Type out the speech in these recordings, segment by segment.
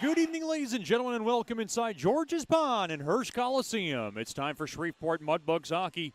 Good evening, ladies and gentlemen, and welcome inside George's Pond in Hirsch Coliseum. It's time for Shreveport Mudbugs hockey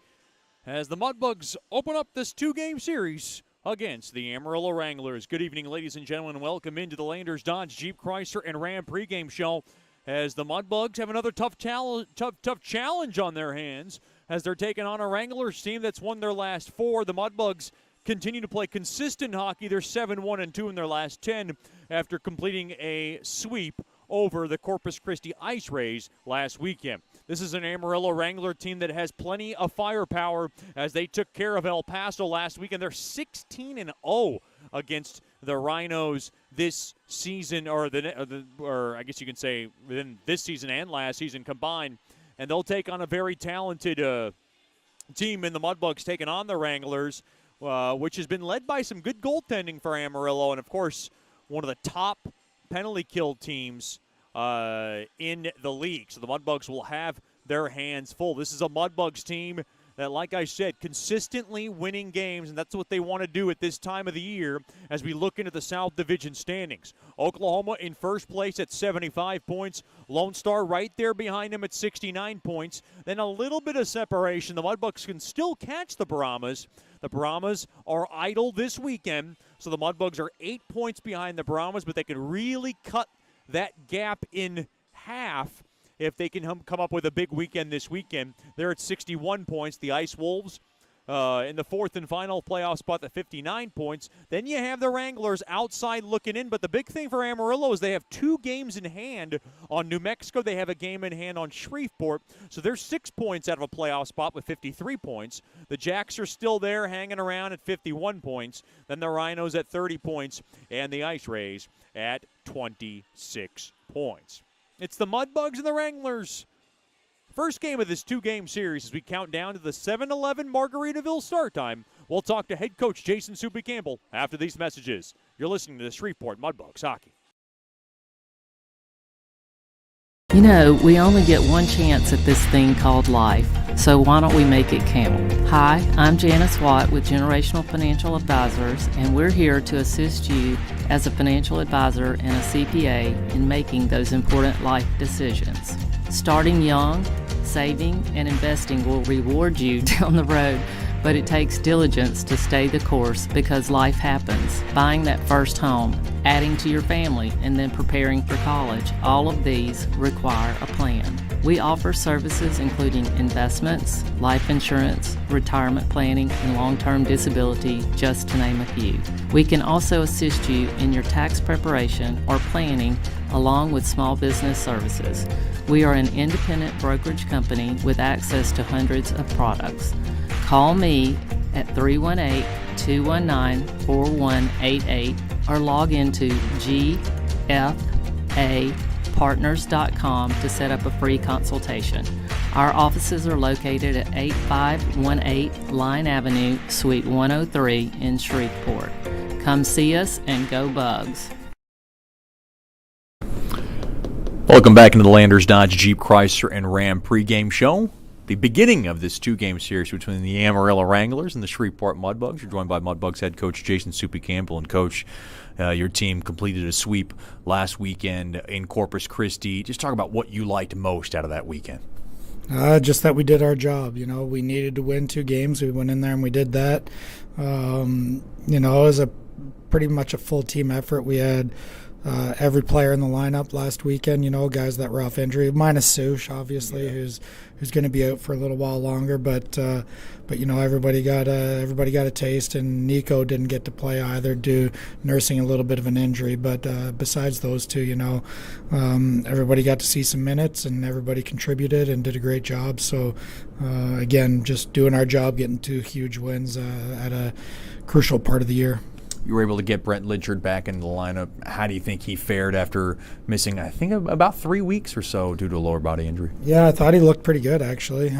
as the Mudbugs open up this two-game series against the Amarillo Wranglers. Good evening, ladies and gentlemen, and welcome into the Landers Dodge Jeep Chrysler and Ram pregame show as the Mudbugs have another tough challenge on their hands as they're taking on a Wranglers team that's won their last four. The Mudbugs continue to play consistent hockey. They're 7-1-2 in their last 10 after completing a sweep over the Corpus Christi Ice Rays last weekend. This is an Amarillo Wrangler team that has plenty of firepower as they took care of El Paso last weekend. They're 16-0 against the Rhinos this season, or I guess you can say within this season and last season combined. And they'll take on a very talented team in the Mudbugs taking on the Wranglers, which has been led by some good goaltending for Amarillo, and of course, one of the top penalty kill teams in the league. So the Mudbugs will have their hands full. This is a Mudbugs team that, like I said, consistently winning games, and that's what they want to do at this time of the year as we look into the South Division standings. Oklahoma in first place at 75 points. Lone Star right there behind them at 69 points. Then a little bit of separation. The Mudbugs can still catch the Brahmas. The Brahmas are idle this weekend, so the Mudbugs are 8 points behind the Brahmas, but they can really cut that gap in half if they can come up with a big weekend this weekend. They're at 61 points. The Ice Wolves in the fourth and final playoff spot at 59 points. Then you have the Wranglers outside looking in, but the big thing for Amarillo is they have 2 games in hand on New Mexico. They have a game in hand on Shreveport, so they're 6 points out of a playoff spot with 53 points. The Jacks are still there hanging around at 51 points. Then the Rhinos at 30 points, and the Ice Rays at 26 points. It's the Mudbugs and the Wranglers. First game of this two-game series as we count down to the 7-11 Margaritaville start time. We'll talk to head coach Jason Soupy Campbell after these messages. You're listening to the Shreveport Mudbugs hockey. You know, we only get one chance at this thing called life, so why don't we make it count? Hi, I'm Janice Watt with Generational Financial Advisors, and we're here to assist you as a financial advisor and a CPA in making those important life decisions. Starting young, saving, and investing will reward you down the road, but it takes diligence to stay the course because life happens. Buying that first home, adding to your family, and then preparing for college, all of these require a plan. We offer services including investments, life insurance, retirement planning, and long-term disability, just to name a few. We can also assist you in your tax preparation or planning along with small business services. We are an independent brokerage company with access to hundreds of products. Call me at 318-219-4188 or log into gfapartners.com to set up a free consultation. Our offices are located at 8518 Line Avenue, Suite 103 in Shreveport. Come see us and go Bugs. Welcome back into the Landers Dodge Jeep Chrysler and Ram pregame show. The beginning of this two-game series between the Amarillo Wranglers and the Shreveport Mudbugs. You're joined by Mudbugs head coach Jason Soupy Campbell. And, Coach, your team completed a sweep last weekend in Corpus Christi. Just talk about what you liked most out of that weekend. Just that we did our job. You know, we needed to win 2 games. We went in there and we did that. You know, it was pretty much a full team effort. We had every player in the lineup last weekend, you know, guys that were off injury, minus Sush, obviously, who's going to be out for a little while longer. But you know, everybody got a taste, and Nico didn't get to play either, due nursing a little bit of an injury. But besides those two, you know, everybody got to see some minutes, and everybody contributed and did a great job. So again, just doing our job, getting 2 huge wins at a crucial part of the year. You were able to get Brent Litchard back into the lineup. How do you think he fared after missing, I think, about 3 weeks or so due to a lower body injury? Yeah, I thought he looked pretty good, actually.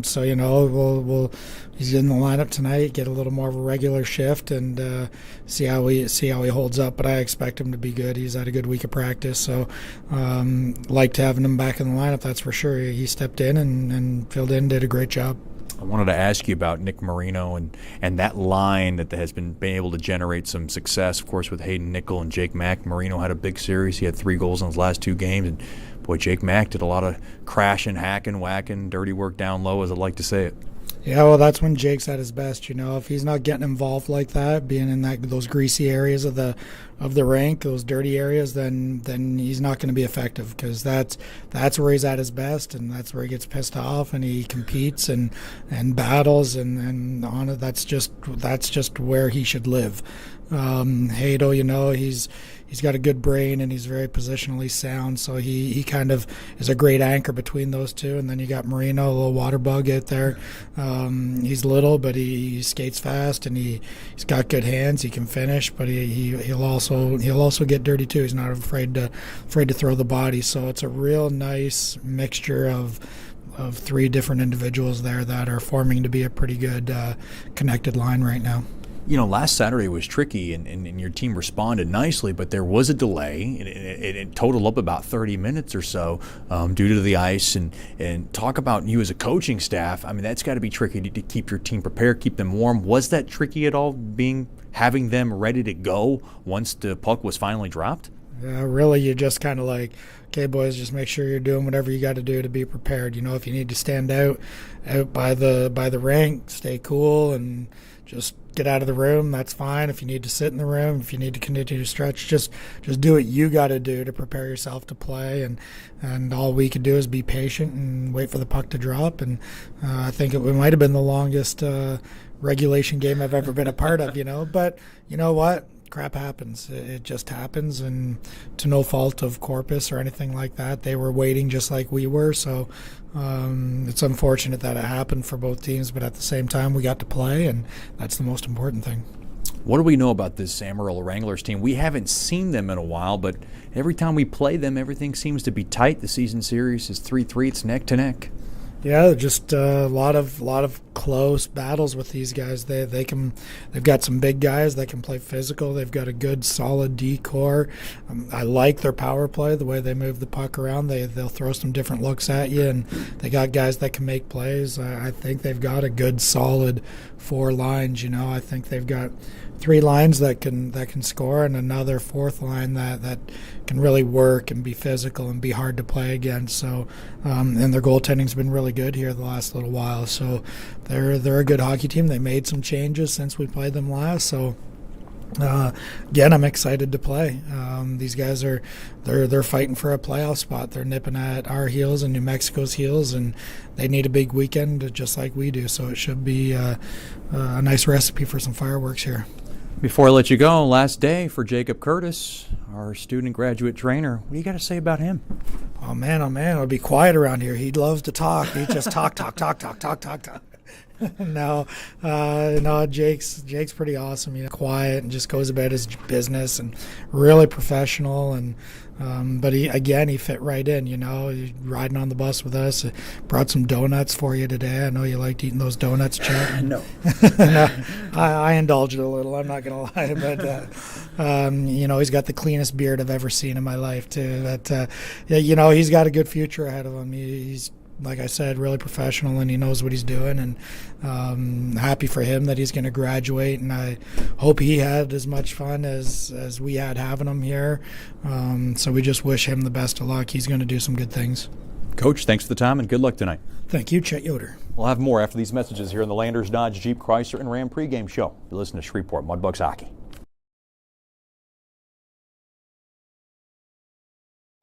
So, you know, he's in the lineup tonight, get a little more of a regular shift, and see how he holds up. But I expect him to be good. He's had a good week of practice, so liked having him back in the lineup, that's for sure. He stepped in and filled in, did a great job. I wanted to ask you about Nick Marino and that line that has been able to generate some success, of course, with Hayden Nickel and Jake Mack. Marino had a big series. He had 3 goals in his last 2 games. And, boy, Jake Mack did a lot of crashing, hacking, whacking, dirty work down low, as I like to say it. Yeah, well, that's when Jake's at his best. If he's not getting involved like that, being in those greasy areas of the rink, those dirty areas, then he's not going to be effective, because that's where he's at his best, and that's where he gets pissed off and he competes and battles, and on it, that's just where he should live. Hado, he's got a good brain and he's very positionally sound, so he kind of is a great anchor between those two. And then you got Marino, a little water bug out there. He's little, but he skates fast, and he's got good hands. He can finish, but he'll also get dirty too. He's not afraid to throw the body. So it's a real nice mixture of 3 different individuals there that are forming to be a pretty good connected line right now. Last Saturday was tricky, and your team responded nicely, but there was a delay. It totaled up about 30 minutes or so due to the ice. And talk about you as a coaching staff. I mean, that's got to be tricky to keep your team prepared, keep them warm. Was that tricky at all, having them ready to go once the puck was finally dropped? Yeah, really, you just kind of like, okay, boys, just make sure you're doing whatever you got to do to be prepared. If you need to stand out by the rink, stay cool and just get out of the room, that's fine. If you need to sit in the room, if you need to continue to stretch, just do what you got to do to prepare yourself to play. And all we could do is be patient and wait for the puck to drop. And I think it might have been the longest regulation game I've ever been a part of, But you know what? Crap happens. It just happens, and to no fault of Corpus or anything like that. They were waiting just like we were, so it's unfortunate that it happened for both teams, but at the same time we got to play, and that's the most important thing. What do we know about this Amarillo Wranglers team? We haven't seen them in a while, but every time we play them, everything seems to be tight. The season series is 3-3. It's neck to neck. Yeah, just a lot of close battles with these guys. They've got some big guys that can play physical. They've got a good solid D core. I like their power play, the way they move the puck around. They'll throw some different looks at you, and they got guys that can make plays. I think they've got a good solid 4 lines. I think they've got 3 lines that can score, and another 4th line that can really work and be physical and be hard to play against. So, and their goaltending's been really good here the last little while. So, they're a good hockey team. They made some changes since we played them last. So, again, I'm excited to play. These guys they're fighting for a playoff spot. They're nipping at our heels and New Mexico's heels, and they need a big weekend just like we do. So it should be a nice recipe for some fireworks here. Before I let you go, last day for Jacob Curtis, our student graduate trainer. What do you got to say about him? Oh man, it'll be quiet around here. He loves to talk. He just talk. No, Jake's pretty awesome. Quiet and just goes about his business and really professional. And but he fit right in. He's riding on the bus with us. Brought some donuts for you today. I know you liked eating those donuts, Chet. No. No, I indulged a little. I'm not gonna lie, but he's got the cleanest beard I've ever seen in my life too. That he's got a good future ahead of him. He's, like I said, really professional, and he knows what he's doing, and happy for him that he's going to graduate, and I hope he had as much fun as we had having him here. So we just wish him the best of luck. He's going to do some good things. Coach, thanks for the time, and good luck tonight. Thank you, Chet Yoder. We'll have more after these messages here on the Landers Dodge Jeep Chrysler and Ram pregame show. You listen to Shreveport Mudbugs Hockey.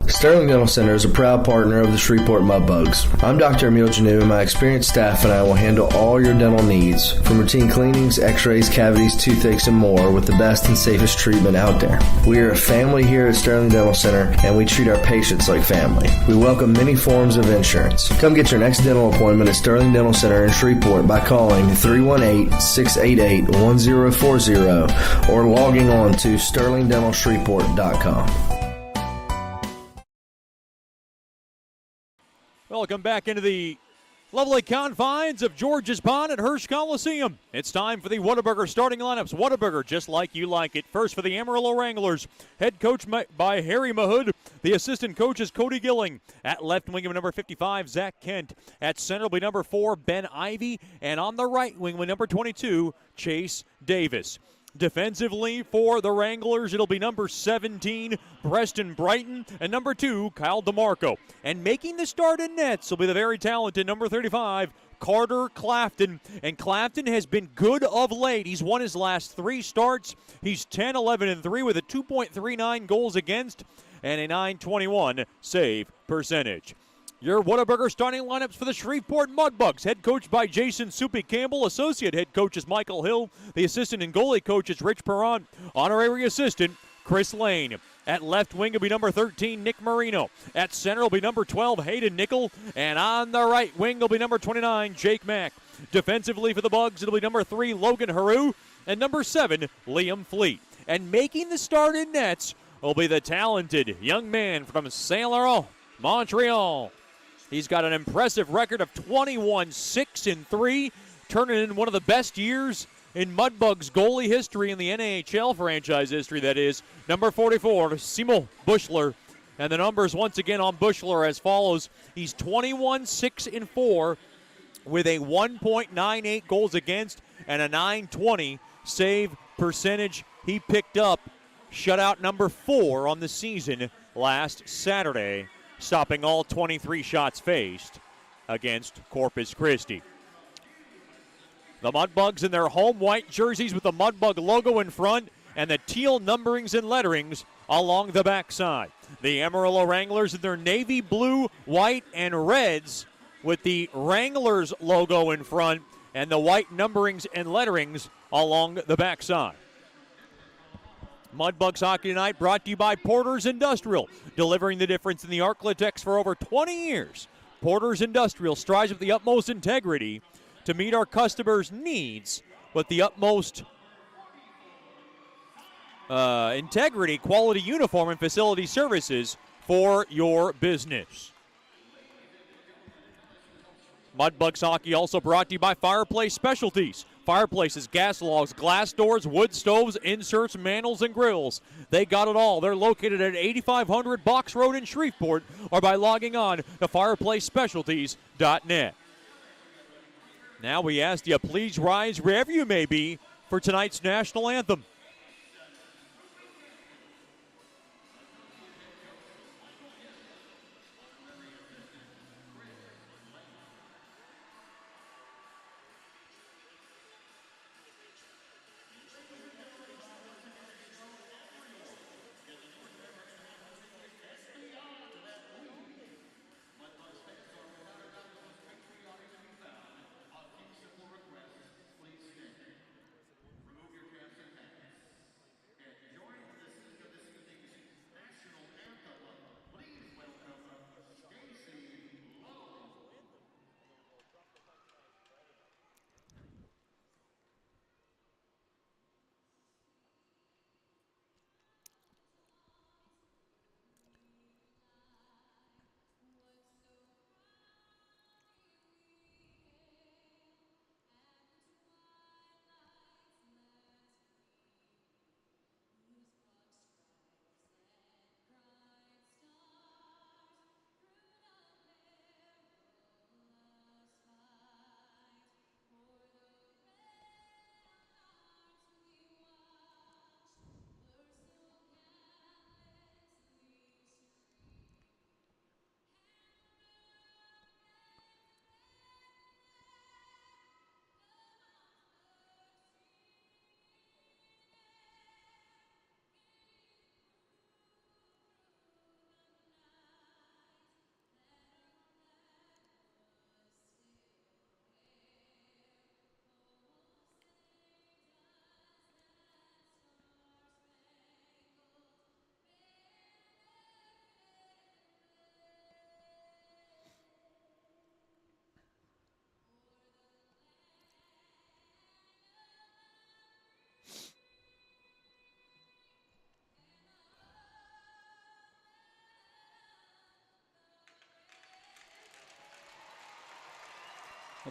Sterling Dental Center is a proud partner of the Shreveport Mudbugs. I'm Dr. Emil Janu, and my experienced staff and I will handle all your dental needs, from routine cleanings, x-rays, cavities, toothaches, and more, with the best and safest treatment out there. We are a family here at Sterling Dental Center, and we treat our patients like family. We welcome many forms of insurance. Come get your next dental appointment at Sterling Dental Center in Shreveport by calling 318-688-1040 or logging on to sterlingdentalshreveport.com. Welcome back into the Lovely confines of George's Pond at Hirsch Coliseum. It's time for the Whataburger starting lineups. Whataburger, just like you like it. First for the Amarillo Wranglers, head coach by Harry Mahood. The assistant coach is Cody Gilling. At left wing of number 55, Zach Kent. At center will be number 4, Ben Ivy. And on the right wing with number 22, Chase Davis. Defensively for the Wranglers, it'll be number 17, Preston Brighton, and number 2, Kyle DeMarco. And making the start in nets will be the very talented number 35, Carter Clafton. And Clafton has been good of late. He's won his last 3 starts. He's 10-11-3 with a 2.39 goals against and a .921 save percentage. Your Whataburger starting lineups for the Shreveport Mudbugs. Head coach by Jason Soupy Campbell. Associate head coach is Michael Hill. The assistant and goalie coach is Rich Perron. Honorary assistant, Chris Lane. At left wing will be number 13, Nick Marino. At center will be number 12, Hayden Nickel. And on the right wing will be number 29, Jake Mack. Defensively for the Bugs, it'll be number 3, Logan Haru. And number 7, Liam Fleet. And making the start in nets will be the talented young man from Saint Laurent, Montreal. He's got an impressive record of 21-6-3, turning in one of the best years in Mudbugs goalie history in the NHL franchise history, that is. Number 44, Simon Bushler. And the numbers once again on Bushler as follows. He's 21-6-4 with a 1.98 goals against and a .920 save percentage. He picked up shutout number 4 on the season last Saturday, stopping all 23 shots faced against Corpus Christi. The Mudbugs in their home white jerseys with the Mudbug logo in front and the teal numberings and letterings along the backside. The Amarillo Wranglers in their navy blue, white, and reds with the Wranglers logo in front and the white numberings and letterings along the backside. Mudbugs Hockey Tonight brought to you by Porter's Industrial, delivering the difference in the Arklatex for over 20 years. Porter's Industrial strives with the utmost integrity to meet our customers' needs with the utmost integrity, quality uniform, and facility services for your business. Mudbugs Hockey also brought to you by Fireplace Specialties. Fireplaces, gas logs, glass doors, wood stoves, inserts, mantles, and grills. They got it all. They're located at 8500 Box Road in Shreveport or by logging on to fireplacespecialties.net. Now we ask you, please rise wherever you may be for tonight's national anthem.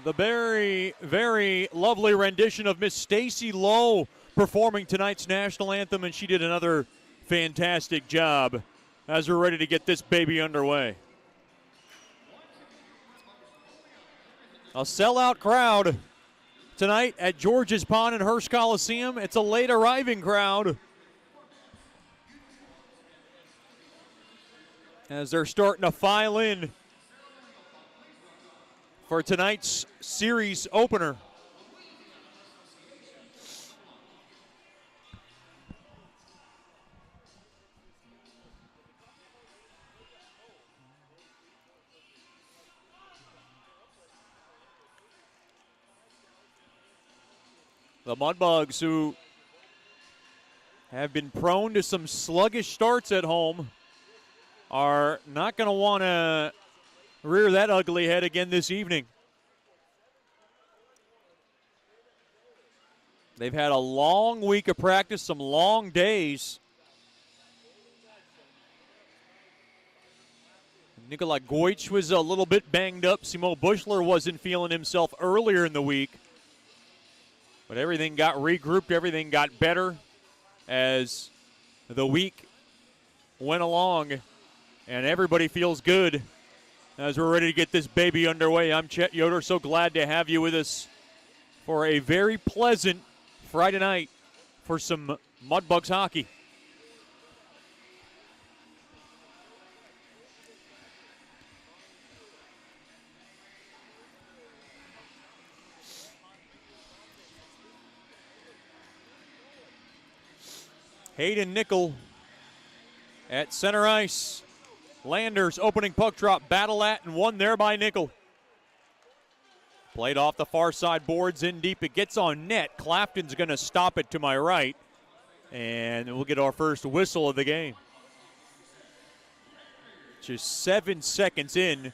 The very, very lovely rendition of Miss Stacy Lowe performing tonight's national anthem, and she did another fantastic job as we're ready to get this baby underway. A sellout crowd tonight at George's Pond and Hearst Coliseum. It's a late arriving crowd as they're starting to file in for tonight's series opener. The Mudbugs, who have been prone to some sluggish starts at home, are not going to want to rear that ugly head again this evening. They've had a long week of practice, some long days. Nikolai Goich was a little bit banged up. Simo Bushler wasn't feeling himself earlier in the week. But everything got regrouped, everything got better as the week went along, and everybody feels good as we're ready to get this baby underway. I'm Chet Yoder, so glad to have you with us for a very pleasant Friday night for some Mudbugs hockey. Hayden Nickel at center ice. Landers opening puck drop, battle at and won there by Nickel. Played off the far side boards in deep. It gets on net. Clafton's going to stop it to my right. And we'll get our first whistle of the game. Just 7 seconds in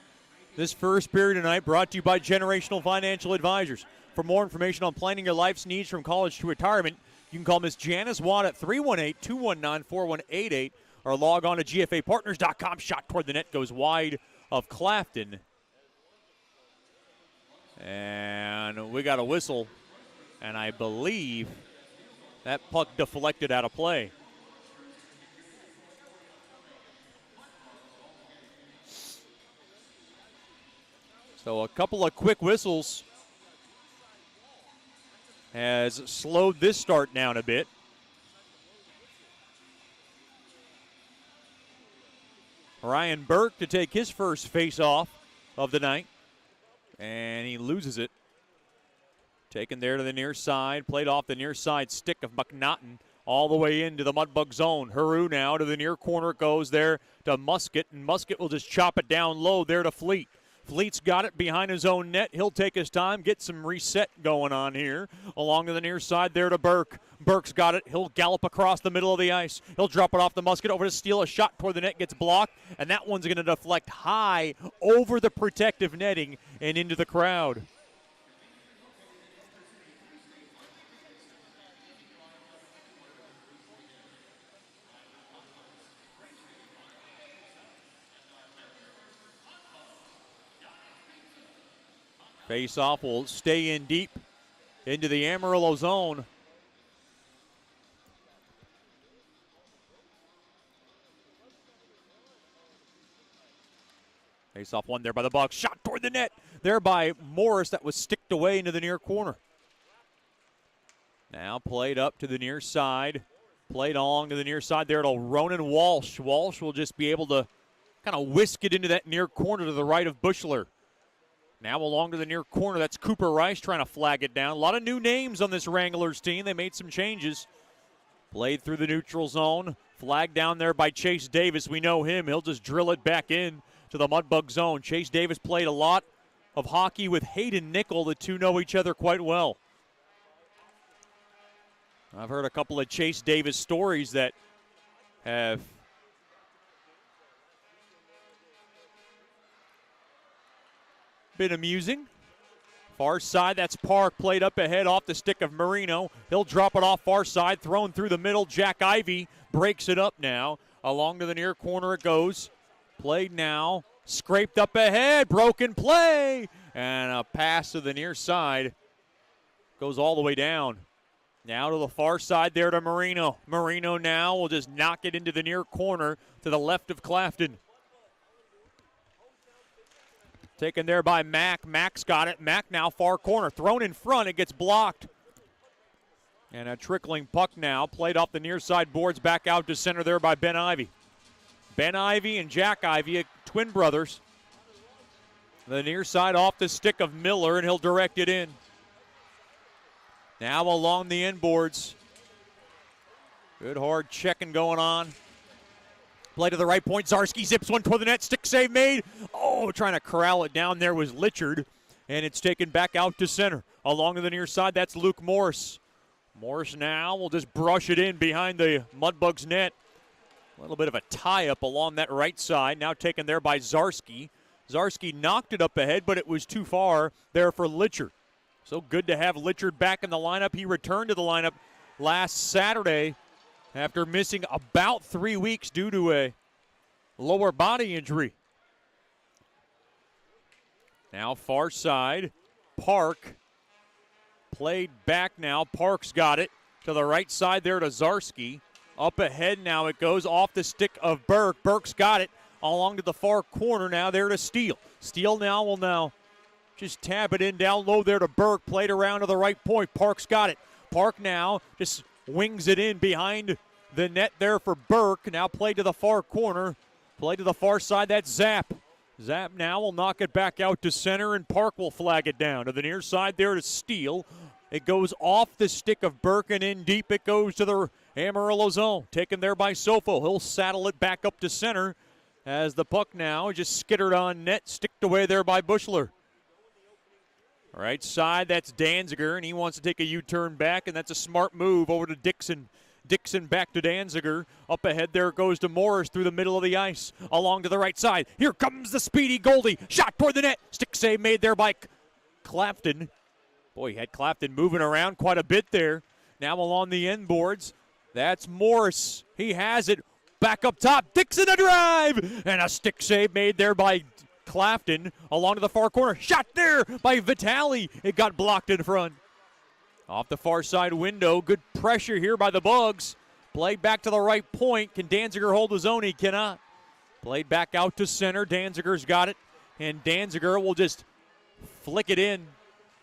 this first period tonight, brought to you by Generational Financial Advisors. For more information on planning your life's needs from college to retirement, you can call Miss Janice Watt at 318-219-4188 or log on to gfapartners.com. Shot toward the net goes wide of Clafton. And we got a whistle, and I believe that puck deflected out of play. So a couple of quick whistles has slowed this start down a bit. Ryan Burke to take his first face-off of the night, and he loses it. Taken there to the near side, played off the near side stick of McNaughton all the way into the Mudbug zone. Haru now to the near corner, goes there to Musket, and Musket will just chop it down low there to Fleet. Fleet's got it behind his own net. He'll take his time, get some reset going on here. Along to the near side there to Burke. Burke's got it. He'll gallop across the middle of the ice. He'll drop it off the Musket over to steal a shot toward the net. Gets blocked, and that one's going to deflect high over the protective netting and into the crowd. Face-off will stay in deep into the Amarillo zone. Face-off one there by the Bucks. Shot toward the net there by Morris. That was sticked away into the near corner. Now played up to the near side. Played along to the near side there to Ronan Walsh. Walsh will just be able to kind of whisk it into that near corner to the right of Bushler. Now along to the near corner, that's Cooper Rice trying to flag it down. A lot of new names on this Wranglers team. They made some changes. Played through the neutral zone. Flagged down there by Chase Davis. We know him. He'll just drill it back in to the Mudbug zone. Chase Davis played a lot of hockey with Hayden Nickel. The two know each other quite well. I've heard a couple of Chase Davis stories that have been amusing. Far side, that's Park, played up ahead off the stick of Marino. He'll drop it off far side, thrown through the middle. Jack Ivey breaks it up now. Along to the near corner it goes. Played now, scraped up ahead, broken play. And a pass to the near side goes all the way down. Now to the far side there to Marino. Marino now will just knock it into the near corner to the left of Clafton. Taken there by Mack. Mack's got it. Mack now far corner. Thrown in front. It gets blocked. And a trickling puck now played off the near side boards back out to center there by Ben Ivy. Ben Ivy and Jack Ivy, twin brothers. The near side off the stick of Miller, and he'll direct it in. Now along the end boards. Good hard checking going on. Play to the right point. Zarski zips one toward the net. Stick save made. Oh, trying to corral it down there was Litchard. And it's taken back out to center. Along to the near side, that's Luke Morris. Morris now will just brush it in behind the Mudbugs net. A little bit of a tie-up along that right side. Now taken there by Zarski. Zarski knocked it up ahead, but it was too far there for Litchard. So good to have Litchard back in the lineup. He returned to the lineup last Saturday after missing about 3 weeks due to a lower body injury. Now far side, Park. Played back now. Park's got it to the right side there to Zarski. Up ahead now it goes off the stick of Burke. Burke's got it along to the far corner now there to Steele. Steele now will just tap it in down low there to Burke. Played around to the right point. Park's got it. Park now just wings it in behind the net there for Burke. Now played to the far corner. Play to the far side. That's Zapp. Zapp now will knock it back out to center, and Park will flag it down. To the near side there to Steele. It goes off the stick of Burke, and in deep it goes to the Amarillo zone. Taken there by Sofo. He'll saddle it back up to center as the puck now just skittered on net, sticked away there by Bushler. Right side, that's Danziger, and he wants to take a U-turn back, and that's a smart move over to Dixon. Dixon back to Danziger. Up ahead there goes to Morris through the middle of the ice. Along to the right side. Here comes the speedy Goldie. Shot toward the net. Stick save made there by Clafton. Boy, he had Clafton moving around quite a bit there. Now along the end boards. That's Morris. He has it. Back up top. Dixon a drive. And a stick save made there by Clafton. Along to the far corner. Shot there by Vitale. It got blocked in front. Off the far side window. Good pressure here by the Bugs. Played back to the right point. Can Danziger hold his own? He cannot. Played back out to center. Danziger's got it. And Danziger will just flick it in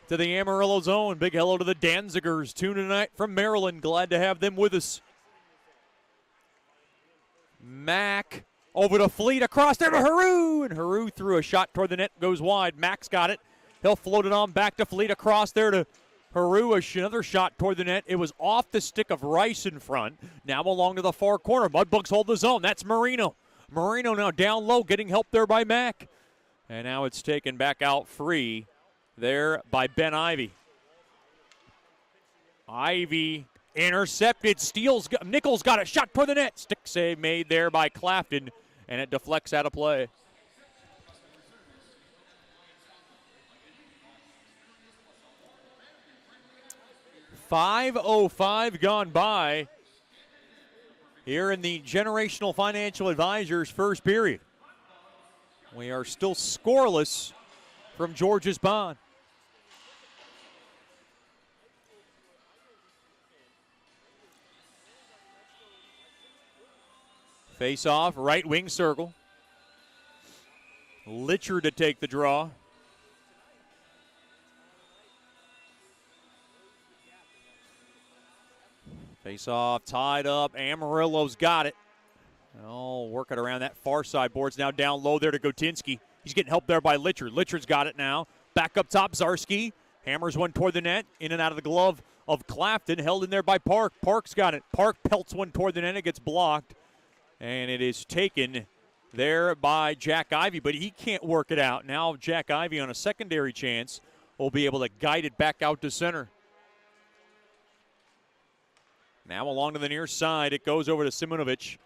to the Amarillo zone. Big hello to the Danzigers. Tune tonight from Maryland. Glad to have them with us. Mack over to Fleet. Across there to Haru. And Haru threw a shot toward the net. Goes wide. Mack's got it. He'll float it on back to Fleet. Across there to Haru, another shot toward the net. It was off the stick of Rice in front. Now along to the far corner. Mudbugs hold the zone. That's Marino. Marino now down low, getting help there by Mack. And now it's taken back out free there by Ben Ivy. Ivy intercepted. Nichols got a shot toward the net. Stick save made there by Clafton, and it deflects out of play. .505 gone by here in the Generational Financial Advisors first period. We are still scoreless from George's Pond. Face off, right wing circle. Litchard to take the draw. Face off, tied up. Amarillo's got it. Oh, working around that far side boards now down low there to Gotinski. He's getting help there by Litchard. Litchard's got it now. Back up top, Zarski. Hammers one toward the net. In and out of the glove of Clafton. Held in there by Park. Park's got it. Park pelts one toward the net. It gets blocked. And it is taken there by Jack Ivy, but he can't work it out. Now Jack Ivy on a secondary chance will be able to guide it back out to center. Now along to the near side, it goes over to Simonovic,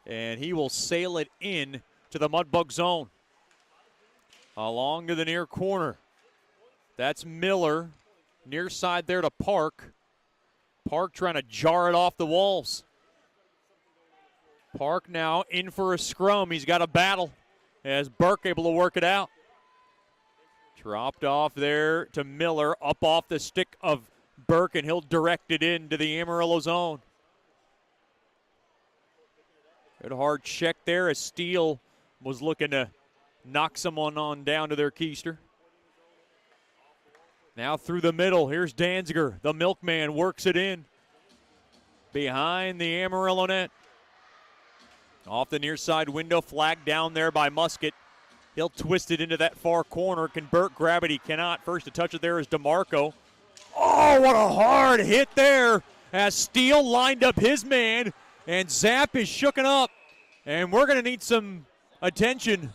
and he will sail it in to the Mudbug zone. Along to the near corner. That's Miller. Near side there to Park. Park trying to jar it off the walls. Park now in for a scrum. He's got a battle as Burke able to work it out. Dropped off there to Miller, up off the stick of Burke, and he'll direct it into the Amarillo zone. Good hard check there as Steele was looking to knock someone on down to their keister. Now through the middle, here's Danziger. The milkman works it in behind the Amarillo net. Off the near side window, flagged down there by Musket. He'll twist it into that far corner. Can Burke grab it? He cannot. First to touch it there is DeMarco. Oh, what a hard hit there as Steele lined up his man, and Zapp is shooken up, and we're going to need some attention.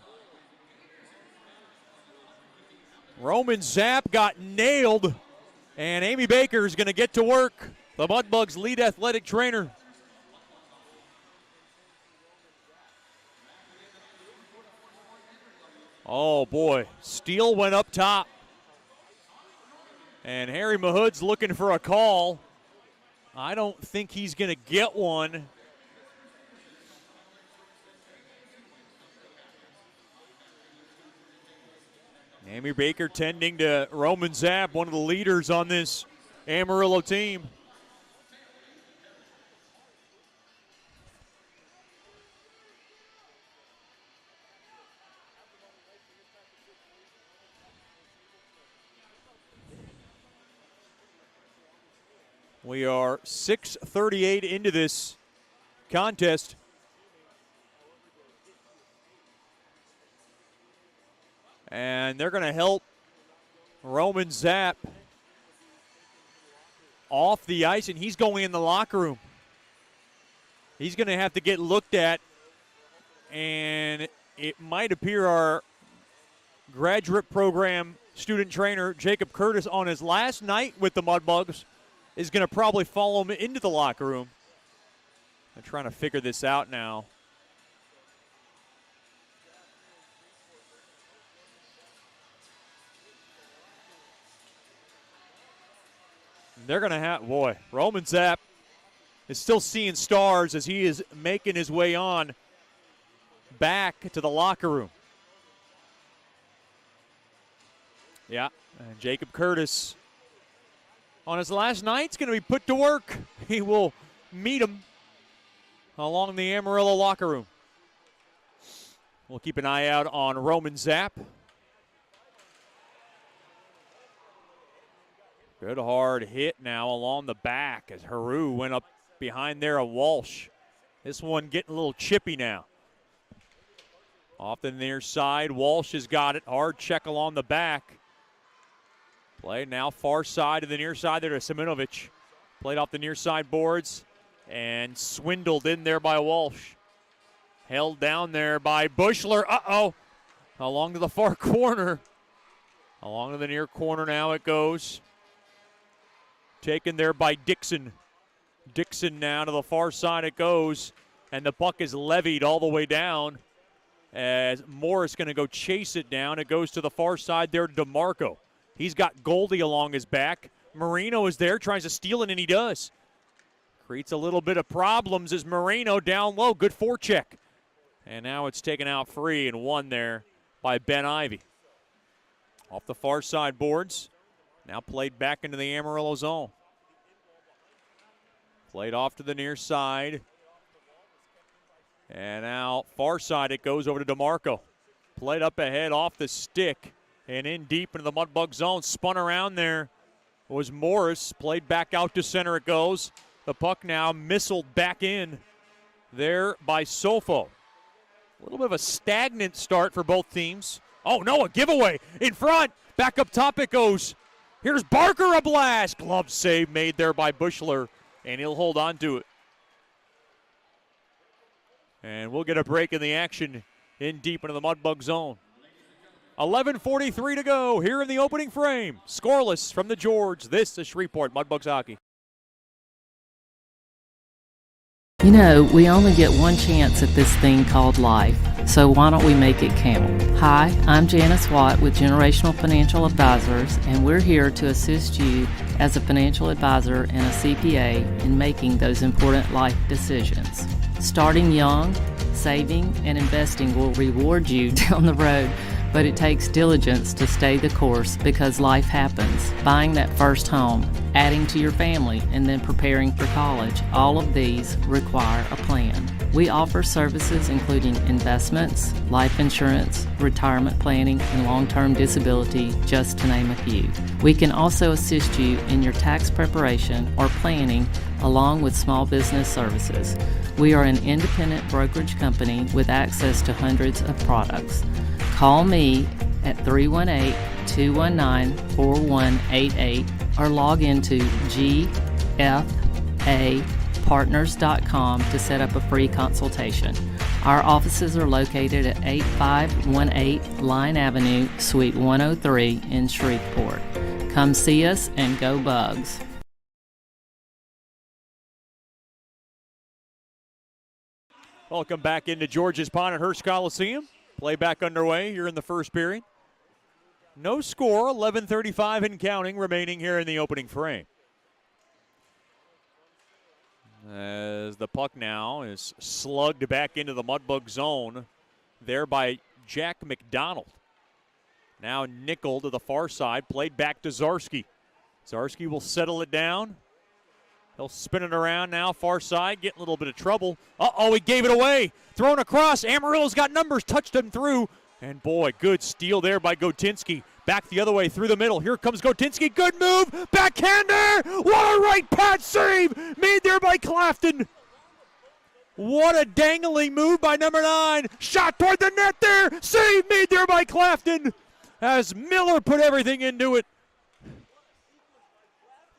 Roman Zapp got nailed, and Amy Baker is going to get to work, the Mudbugs lead athletic trainer. Oh, boy. Steele went up top. And Harry Mahood's looking for a call. I don't think he's going to get one. Amy Baker tending to Roman Zapp, one of the leaders on this Amarillo team. We are 6:38 into this contest. And they're going to help Roman Zapp off the ice, and he's going in the locker room. He's going to have to get looked at, and it might appear our graduate program student trainer, Jacob Curtis, on his last night with the Mudbugs, is going to probably follow him into the locker room. I'm trying to figure this out now. They're going to have, boy, Roman Zapp is still seeing stars as he is making his way on back to the locker room. Yeah, and Jacob Curtis on his last night is going to be put to work. He will meet him along the Amarillo locker room. We'll keep an eye out on Roman Zapp. Good hard hit now along the back as Haru went up behind there of Walsh. This one getting a little chippy now. Off the near side, Walsh has got it. Hard check along the back. Play now far side to the near side there to Simonovic. Played off the near side boards and swindled in there by Walsh. Held down there by Bushler. Uh-oh. Along to the far corner. Along to the near corner now it goes. Taken there by Dixon. Dixon now to the far side it goes. And the puck is levied all the way down as Morris going to go chase it down. It goes to the far side there to DeMarco. He's got Goldie along his back. Marino is there, tries to steal it, and he does. Creates a little bit of problems as Marino down low. Good forecheck. And now it's taken out free and won there by Ben Ivy. Off the far side boards. Now played back into the Amarillo zone. Played off to the near side. And now far side it goes over to DeMarco. Played up ahead off the stick. And in deep into the Mudbug zone. Spun around there was Morris. Played back out to center it goes. The puck now missiled back in there by Sofo. A little bit of a stagnant start for both teams. Oh, no, a giveaway in front. Back up top it goes. Here's Barker, a blast. Glove save made there by Bushler, and he'll hold on to it. And we'll get a break in the action in deep into the Mudbug zone. 11:43 to go here in the opening frame. Scoreless from the George. This is Shreveport Mudbugs hockey. You know, we only get one chance at this thing called life, so why don't we make it count? Hi, I'm Janice Watt with Generational Financial Advisors, and we're here to assist you as a financial advisor and a CPA in making those important life decisions. Starting young, saving, and investing will reward you down the road But it takes diligence to stay the course because life happens. Buying that first home, adding to your family, and then preparing for college, all of these require a plan. We offer services including investments, life insurance, retirement planning, and long-term disability, just to name a few. We can also assist you in your tax preparation or planning along with small business services. We are an independent brokerage company with access to hundreds of products. Call me at 318-219-4188 or log into gfapartners.com to set up a free consultation. Our offices are located at 8518 Line Avenue, Suite 103 in Shreveport. Come see us and go Bugs. Welcome back into George's Pond at Hearst Coliseum. Play back underway here in the first period. No score, 11:35 and counting remaining here in the opening frame. As the puck now is slugged back into the Mudbug zone there by Jack McDonald. Now nickel to the far side, played back to Zarski. Zarski will settle it down. He'll spin it around now, far side, getting a little bit of trouble. Uh-oh, he gave it away. Thrown across. Amarillo's got numbers, touched him through. And boy, good steal there by Gotinski. Back the other way through the middle. Here comes Gotinski. Good move. Backhander. What a right pad save made there by Clafton. What a dangling move by number 9. Shot toward the net there. Save made there by Clafton as Miller put everything into it.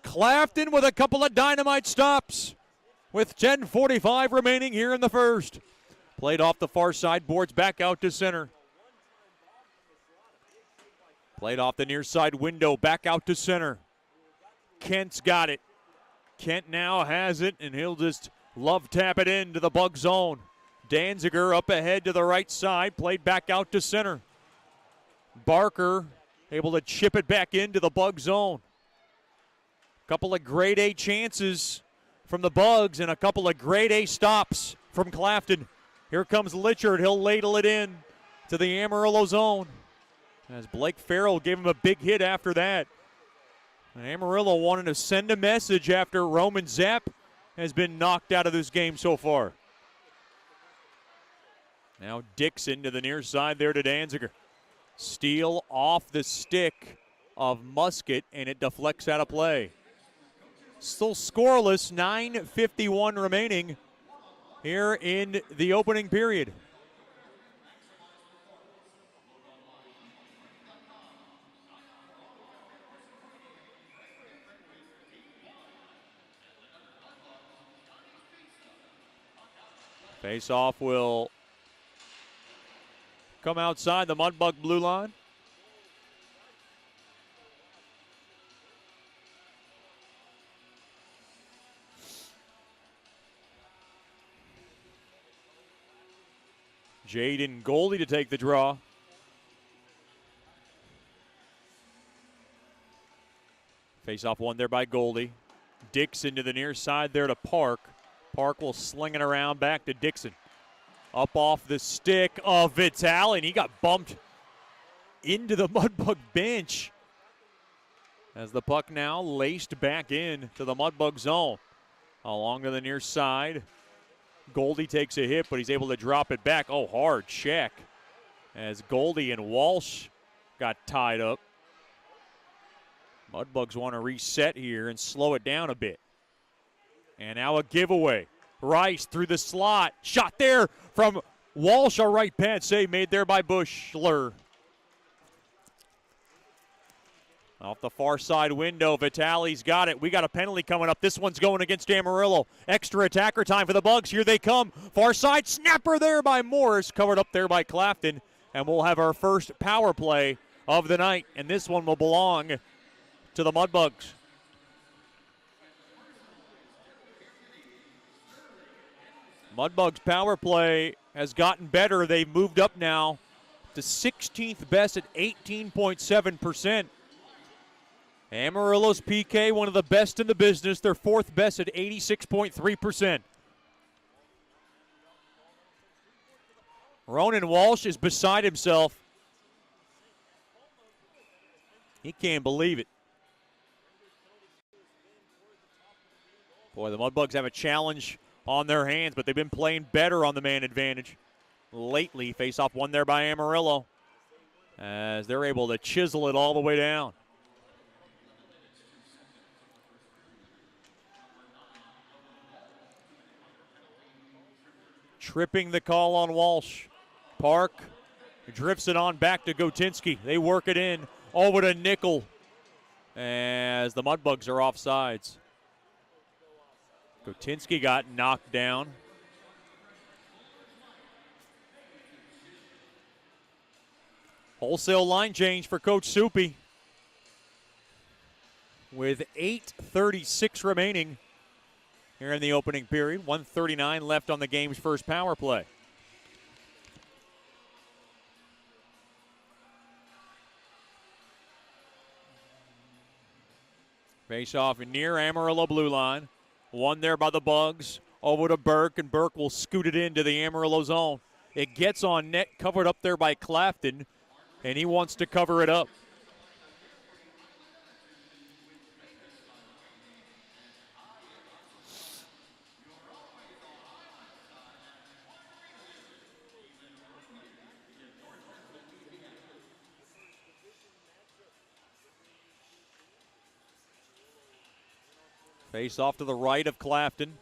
Clafton with a couple of dynamite stops with 10:45 remaining here in the first. Played off the far side, boards back out to center. Played off the near side window, back out to center. Kent's got it. Kent now has it, and he'll just love tap it into the Bug zone. Danziger up ahead to the right side, played back out to center. Barker able to chip it back into the Bug zone. Couple of grade A chances from the Bugs and a couple of grade A stops from Clafton. Here comes Litchard. He'll ladle it in to the Amarillo zone as Blake Farrell gave him a big hit after that. And Amarillo wanted to send a message after Roman Zapp has been knocked out of this game so far. Now Dixon to the near side there to Danziger. Steal off the stick of Musket, and it deflects out of play. Still scoreless, 9:51 remaining here in the opening period. Face-off will come outside the Mudbug blue line. Jaden Goldie to take the draw. Face-off one there by Goldie. Dixon to the near side there to Park. Park will sling it around back to Dixon. Up off the stick of Vitale, and he got bumped into the Mudbug bench. As the puck now laced back in to the Mudbug zone. Along to the near side. Goldie takes a hit, but he's able to drop it back. Oh, hard check as Goldie and Walsh got tied up. Mudbugs want to reset here and slow it down a bit. And now a giveaway. Rice through the slot. Shot there from Walsh. A right pad save made there by Bushler. Off the far side window, Vitale's got it. We got a penalty coming up. This one's going against Amarillo. Extra attacker time for the Bugs. Here they come. Far side snapper there by Morris. Covered up there by Clafton. And we'll have our first power play of the night. And this one will belong to the Mudbugs. Mudbugs power play has gotten better. They've moved up now to 16th best at 18.7%. Amarillo's PK, one of the best in the business. They're fourth best at 86.3%. Ronan Walsh is beside himself. He can't believe it. Boy, the Mudbugs have a challenge on their hands, but they've been playing better on the man advantage lately. Face-off won there by Amarillo as they're able to chisel it all the way down. Tripping the call on Walsh. Park drifts it on back to Gotinski. They work it in over to Nickel as the Mudbugs are offsides. Gotinski got knocked down. Wholesale line change for Coach Soupy with 8:36 remaining here in the opening period. 1:39 left on the game's first power play. Face off near Amarillo blue line. One there by the Bugs. Over to Burke, and Burke will scoot it into the Amarillo zone. It gets on net, covered up there by Clafton, and he wants to cover it up. Face off to the right of Clafton.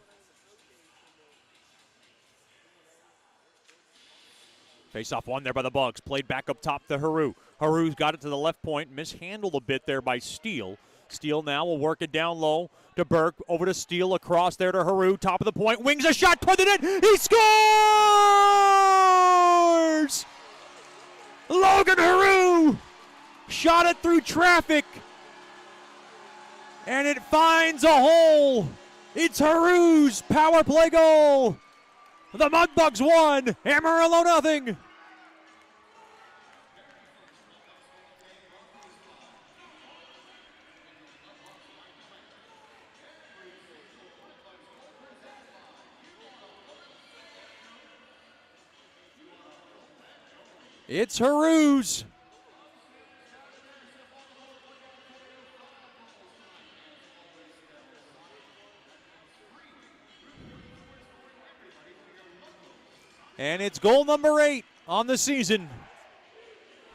Face off one there by the Bugs. Played back up top to Haru. Haru's got it to the left point. Mishandled a bit there by Steele. Steele now will work it down low to Burke. Over to Steele. Across there to Haru. Top of the point. Wings a shot toward the net. He scores! Logan Haru shot it through traffic. And it finds a hole. It's Haru's power play goal. The Mudbugs won, Amarillo nothing. It's Haru's. And it's goal number 8 on the season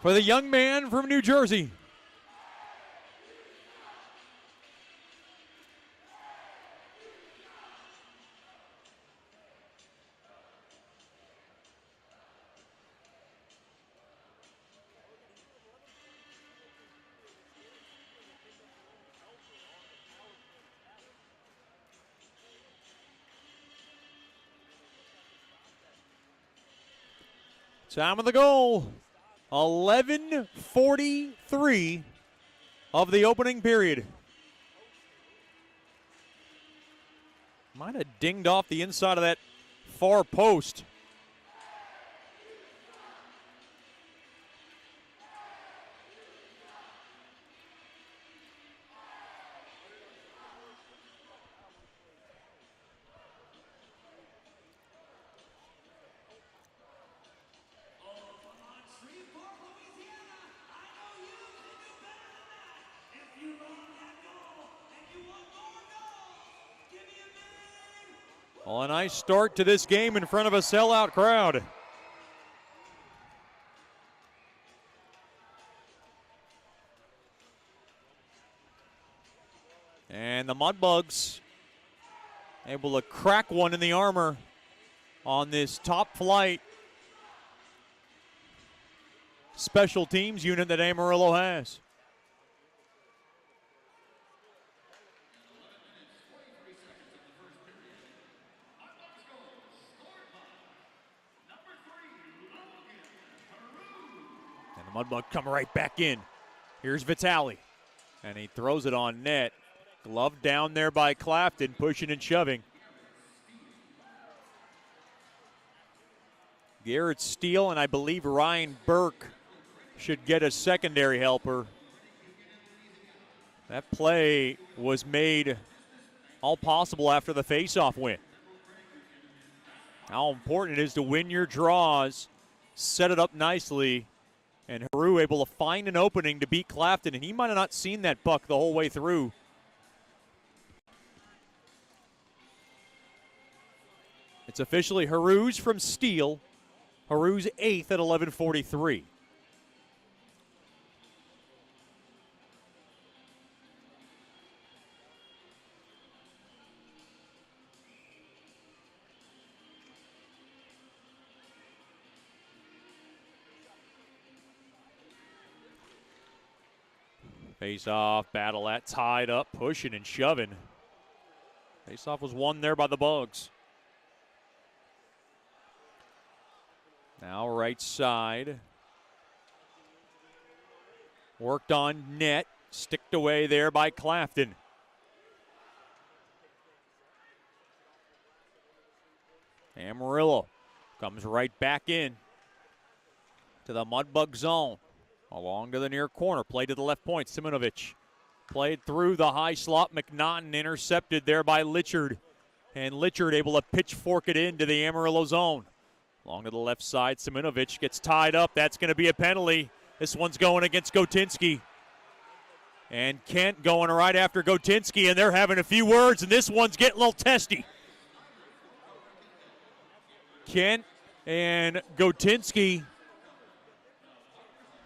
for the young man from New Jersey. Time of the goal, 11:43 of the opening period. Might have dinged off the inside of that far post. Well, a nice start to this game in front of a sellout crowd. And the Mudbugs able to crack one in the armor on this top flight special teams unit that Amarillo has. Mudbug come right back in. Here's Vitale. And he throws it on net. Glove down there by Clafton, pushing and shoving. Garrett Steele and I believe Ryan Burke should get a secondary helper. That play was made all possible after the faceoff win. How important it is to win your draws, set it up nicely, And Haru able to find an opening to beat Clafton, and he might have not seen that puck the whole way through. It's officially Haru's from steal. Haru's 8th at 11:43. Face-off, battle that, tied up, pushing and shoving. Face-off was won there by the Bugs. Now right side. Worked on net, sticked away there by Clafton. Amarillo comes right back in to the Mudbug zone. Along to the near corner, play to the left point, Simonovic. Played through the high slot, McNaughton intercepted there by Litchard. And Litchard able to pitchfork it into the Amarillo zone. Along to the left side, Simonovic gets tied up. That's going to be a penalty. This one's going against Gotinski. And Kent going right after Gotinski, and they're having a few words, and this one's getting a little testy. Kent and Gotinski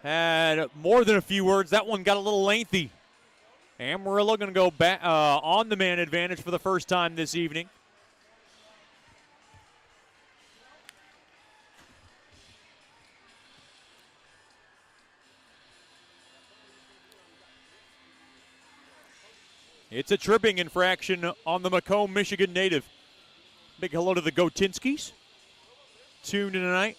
had more than a few words. That one got a little lengthy. Amarillo going to go back on the man advantage for the first time this evening. It's a tripping infraction on the Macomb, Michigan native. Big hello to the Gotinskis. Tuned in tonight.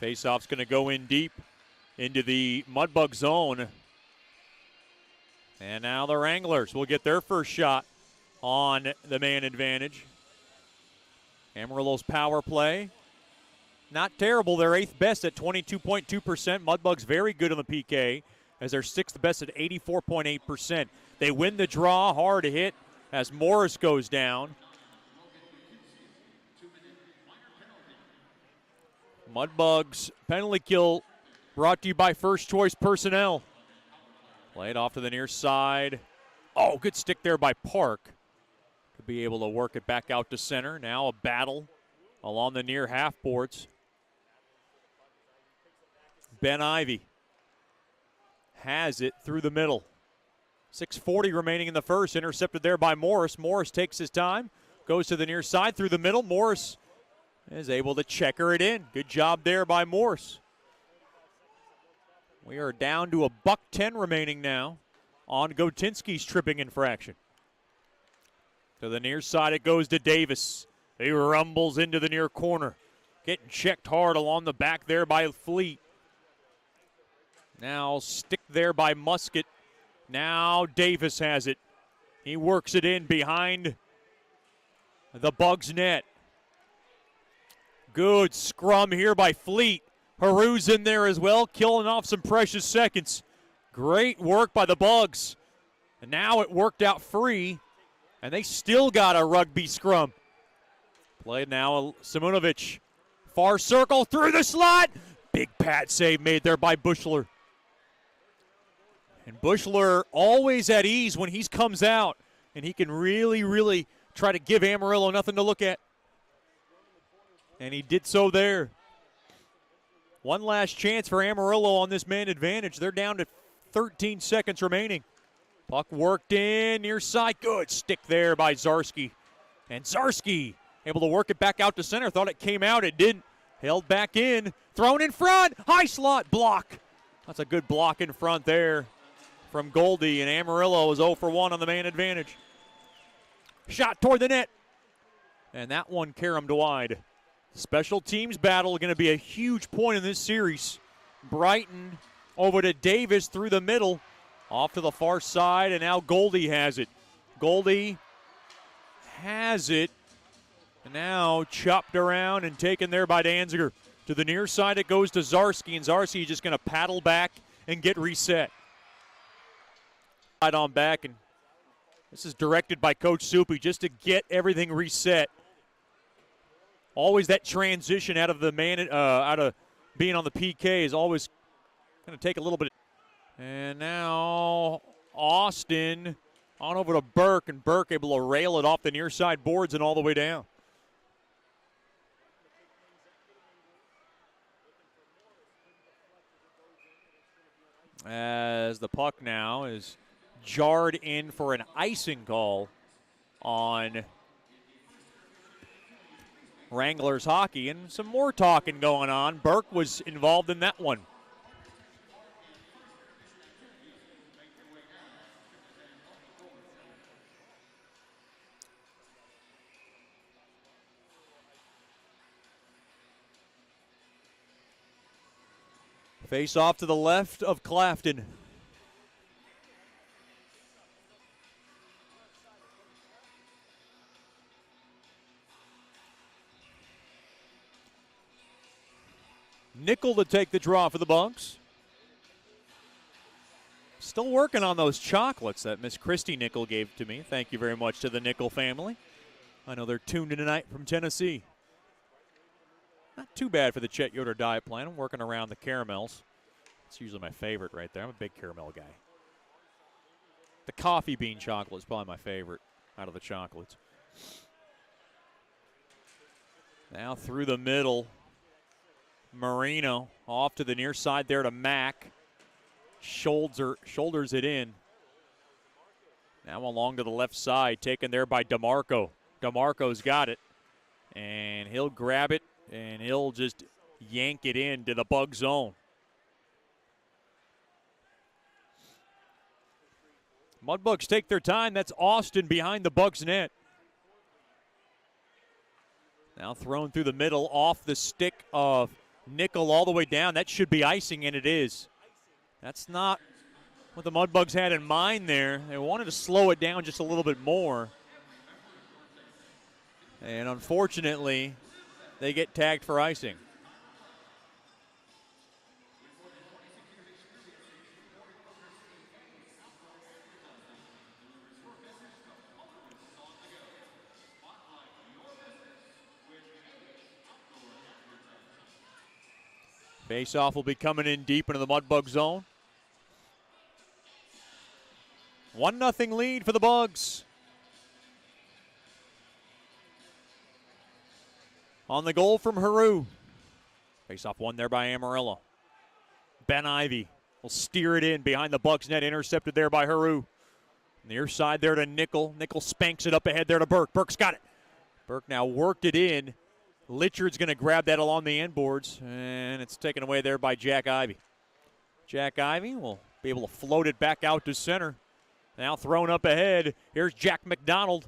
Faceoff's going to go in deep into the Mudbug zone. And now the Wranglers will get their first shot on the man advantage. Amarillo's power play, not terrible. They're 8th best at 22.2%. Mudbugs very good on the PK as they're 6th best at 84.8%. They win the draw, hard hit as Morris goes down. Mudbugs penalty kill brought to you by First Choice Personnel. Played off to the near side. Oh, good stick there by Park. To be able to work it back out to center. Now a battle along the near half boards. Ben Ivy has it through the middle. 6:40 remaining in the first. Intercepted there by Morris. Morris takes his time. Goes to the near side through the middle. Morris is able to checker it in. Good job there by Morse. We are down to $1:10 remaining now on Gotinski's tripping infraction. To the near side it goes to Davis. He rumbles into the near corner. Getting checked hard along the back there by Fleet. Now stick there by Musket. Now Davis has it. He works it in behind the Bugs net. Good scrum here by Fleet. Haru's in there as well, killing off some precious seconds. Great work by the Bugs. And now it worked out free, and they still got a rugby scrum. Played now, Simonovic. Far circle through the slot. Big pad save made there by Bushler. And Bushler always at ease when he comes out, and he can really, really try to give Amarillo nothing to look at. And he did so there. One last chance for Amarillo on this man advantage. They're down to 13 seconds remaining. Puck worked in, near side. Good stick there by Zarski. And Zarski able to work it back out to center. Thought it came out, it didn't. Held back in, thrown in front. High slot block. That's a good block in front there from Goldie. And Amarillo is 0 for 1 on the man advantage. Shot toward the net. And that one caromed wide. Special teams battle going to be a huge point in this series. Brighton over to Davis through the middle. Off to the far side, and now Goldie has it. Goldie has it. And now chopped around and taken there by Danziger. To the near side it goes to Zarski, and Zarski just going to paddle back and get reset. Side on back, and this is directed by Coach Soupy just to get everything reset. Always that transition out of being on the PK is always going to take a little bit. And now Austin on over to Burke, and Burke able to rail it off the near side boards and all the way down. As the puck now is jarred in for an icing call on Wranglers hockey, and some more talking going on. Burke was involved in that one. Face off to the left of Clafton. Nickel to take the draw for the Bugs. Still working on those chocolates that Miss Christy Nickel gave to me. Thank you very much to the Nickel family. I know they're tuned in tonight from Tennessee. Not too bad for the Chet Yoder diet plan. I'm working around the caramels. It's usually my favorite right there. I'm a big caramel guy. The coffee bean chocolate is probably my favorite out of the chocolates. Now through the middle. Marino off to the near side there to Mack. Shoulders it in. Now along to the left side, taken there by DeMarco. DeMarco's got it. And he'll grab it, and he'll just yank it into the Bug zone. Mudbugs take their time. That's Austin behind the Bugs net. Now thrown through the middle off the stick of Nickel all the way down. That should be icing, and it is. That's not what the Mudbugs had in mind there. They wanted to slow it down just a little bit more. And unfortunately, they get tagged for icing. Face-off will be coming in deep into the Mudbug zone. 1-0 lead for the Bugs. On the goal from Haru. Face-off won there by Amarillo. Ben Ivy will steer it in behind the Bugs net, intercepted there by Haru. Near side there to Nickel. Nickel spanks it up ahead there to Burke. Burke's got it. Burke now worked it in. Litchard's going to grab that along the end boards, and it's taken away there by Jack Ivy. Jack Ivy will be able to float it back out to center. Now thrown up ahead. Here's Jack McDonald.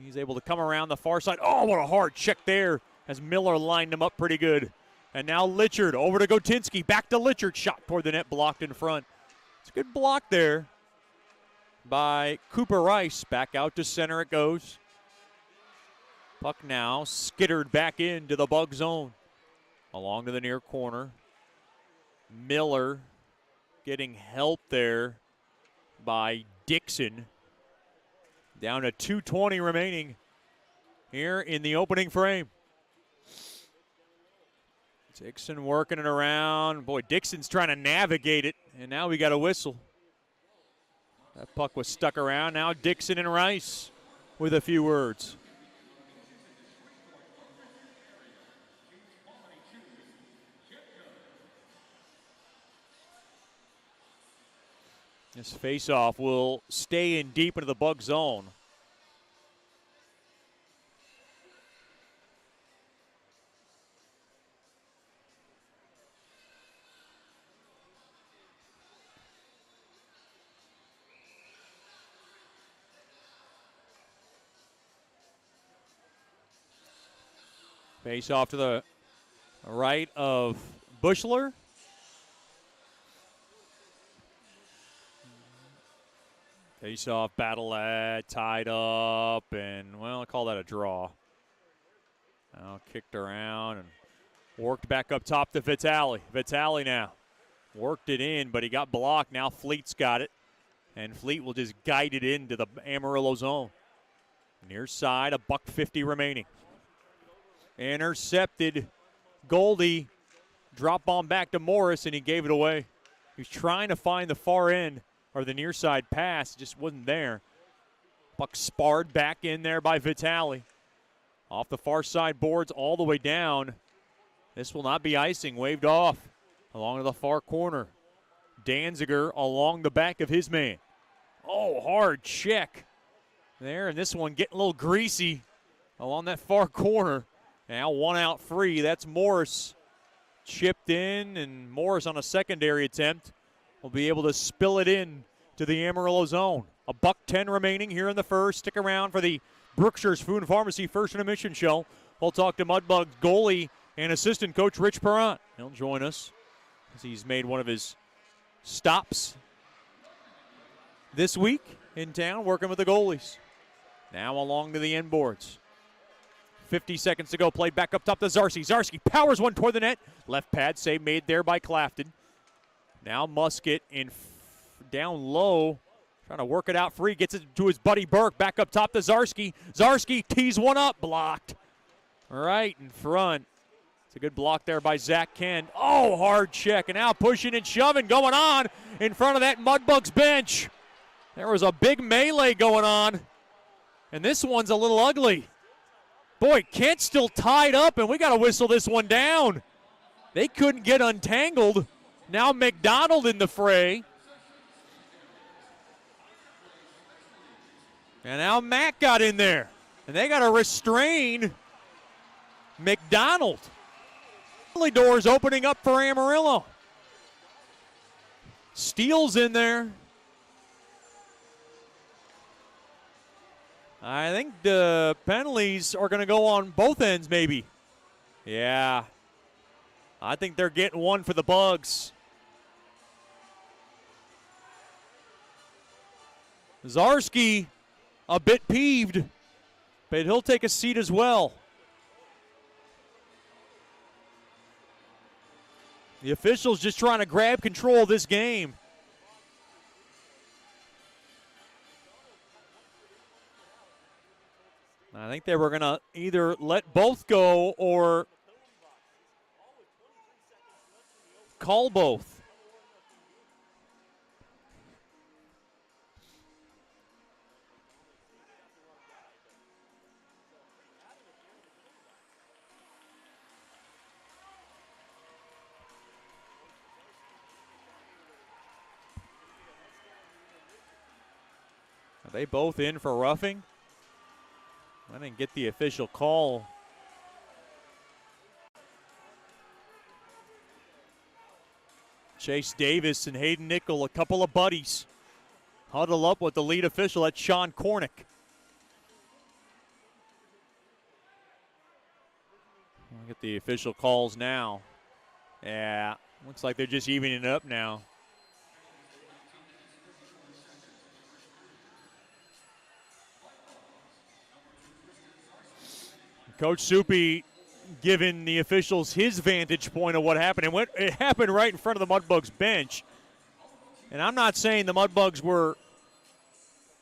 He's able to come around the far side. Oh, what a hard check there as Miller lined him up pretty good. And now Litchard over to Gotinski. Back to Litchard. Shot toward the net, blocked in front. It's a good block there by Cooper Rice. Back out to center it goes. Puck now skittered back into the Bug zone. Along to the near corner. Miller getting help there by Dixon. Down to 2:20 remaining here in the opening frame. Dixon working it around. Boy, Dixon's trying to navigate it, and now we got a whistle. That puck was stuck around. Now Dixon and Rice with a few words. This faceoff will stay in deep into the Bug zone. Faceoff to the right of Bushler. Face-off, battle tied up, and, well, I call that a draw. Now kicked around, and Worked back up top to Vitale. Vitale now worked it in, but he got blocked. Now Fleet's got it, and Fleet will just guide it into the Amarillo zone. Near side, $1:50 remaining. Intercepted. Goldie drop bomb back to Morris, and he gave it away. He was trying to find the far end or the near side pass, just wasn't there. Puck sparred back in there by Vitale. Off the far side boards all the way down. This will not be icing, waved off along to the far corner. Danziger along the back of his man. Oh, hard check there, and this one getting a little greasy along that far corner. Now one out free. That's Morris chipped in, and Morris on a secondary attempt will be able to spill it in to the Amarillo zone. $1:10 remaining here in the first. Stick around for the Brookshire's Food and Pharmacy First Intermission Show. We'll talk to Mudbugs goalie and assistant coach Rich Perrant. He'll join us as he's made one of his stops this week in town working with the goalies. Now along to the end boards. 50 seconds to go. Played back up top to Zarski. Zarski powers one toward the net. Left pad save made there by Clafton. Now Musket in down low. Trying to work it out free. Gets it to his buddy Burke. Back up top to Zarski. Zarski tees one up. Blocked. Right in front. It's a good block there by Zach Kent. Oh, hard check. And now pushing and shoving going on in front of that Mudbugs bench. There was a big melee going on. And this one's a little ugly. Boy, Kent's still tied up, and we got to whistle this one down. They couldn't get untangled. Now McDonald in the fray. And now Mack got in there. And they got to restrain McDonald. Doors opening up for Amarillo. Steele's in there. I think the penalties are going to go on both ends, maybe. Yeah. I think they're getting one for the Bugs. Zarski a bit peeved, but he'll take a seat as well. The officials just trying to grab control of this game. I think they were going to either let both go or call both. Are they both in for roughing? I didn't get the official call. Chase Davis and Hayden Nickel, a couple of buddies, huddle up with the lead official. That's Sean Cornick. Look at the official calls now. Yeah, looks like they're just evening it up now. Coach Soupy giving the officials his vantage point of what happened. And it happened right in front of the Mudbugs bench. And I'm not saying the Mudbugs were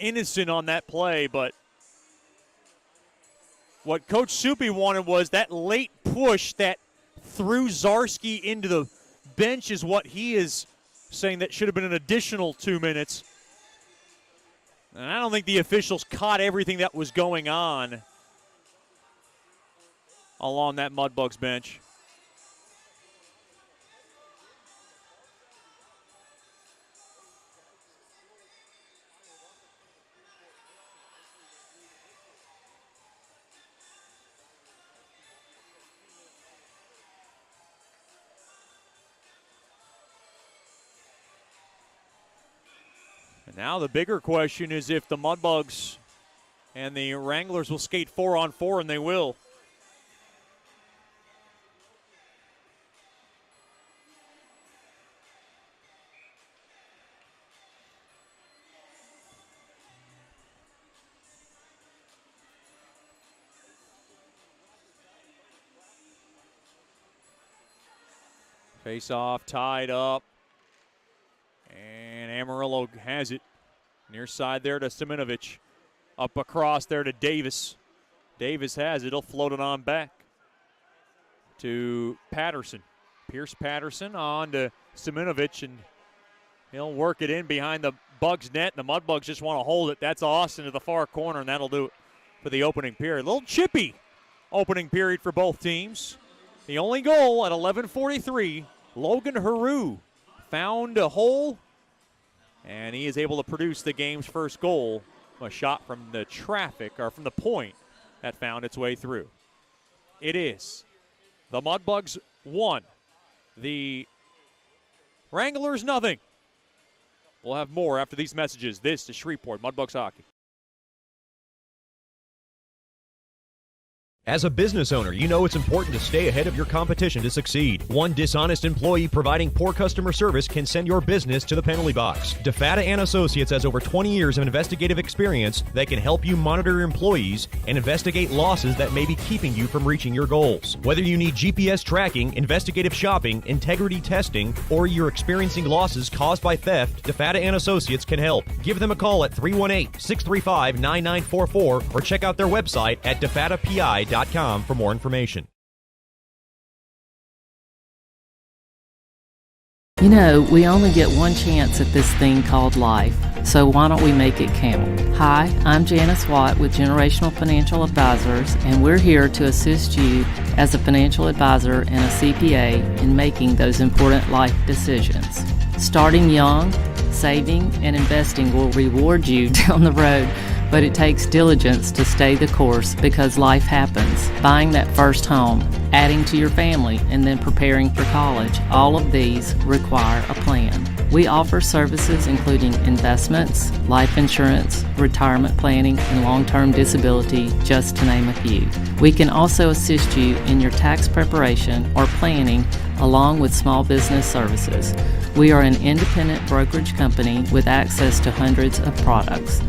innocent on that play, but what Coach Soupy wanted was that late push that threw Zarski into the bench is what he is saying that should have been an additional 2 minutes. And I don't think the officials caught everything that was going on along that Mudbugs bench. And now the bigger question is if the Mudbugs and the Wranglers will skate 4-on-4, and they will. Face off, tied up. And Amarillo has it. Near side there to Simonovic. Up across there to Davis. Davis has it. He'll float it on back to Patterson. Pierce Patterson on to Simonovic, and he'll work it in behind the Bugs net, and the Mudbugs just want to hold it. That's Austin to the far corner, and that'll do it for the opening period. A little chippy opening period for both teams. The only goal at 11:43, Logan Haru found a hole, and he is able to produce the game's first goal. A shot from the traffic, or from the point, that found its way through. It is the Mudbugs 1, the Wranglers nothing. We'll have more after these messages. This is Shreveport Mudbugs Hockey. As a business owner, you know it's important to stay ahead of your competition to succeed. One dishonest employee providing poor customer service can send your business to the penalty box. DeFata & Associates has over 20 years of investigative experience that can help you monitor your employees and investigate losses that may be keeping you from reaching your goals. Whether you need GPS tracking, investigative shopping, integrity testing, or you're experiencing losses caused by theft, DeFata & Associates can help. Give them a call at 318-635-9944 or check out their website at defatapi.com for more information. You know, we only get one chance at this thing called life, so why don't we make it count? Hi, I'm Janice Watt with Generational Financial Advisors, and we're here to assist you as a financial advisor and a CPA in making those important life decisions. Starting young, saving, and investing will reward you down the road, but it takes diligence to stay the course because life happens. Buying that first home, adding to your family, and then preparing for college, all of these require a plan. We offer services including investments, life insurance, retirement planning, and long-term disability, just to name a few. We can also assist you in your tax preparation or planning along with small business services. We are an independent brokerage company with access to hundreds of products.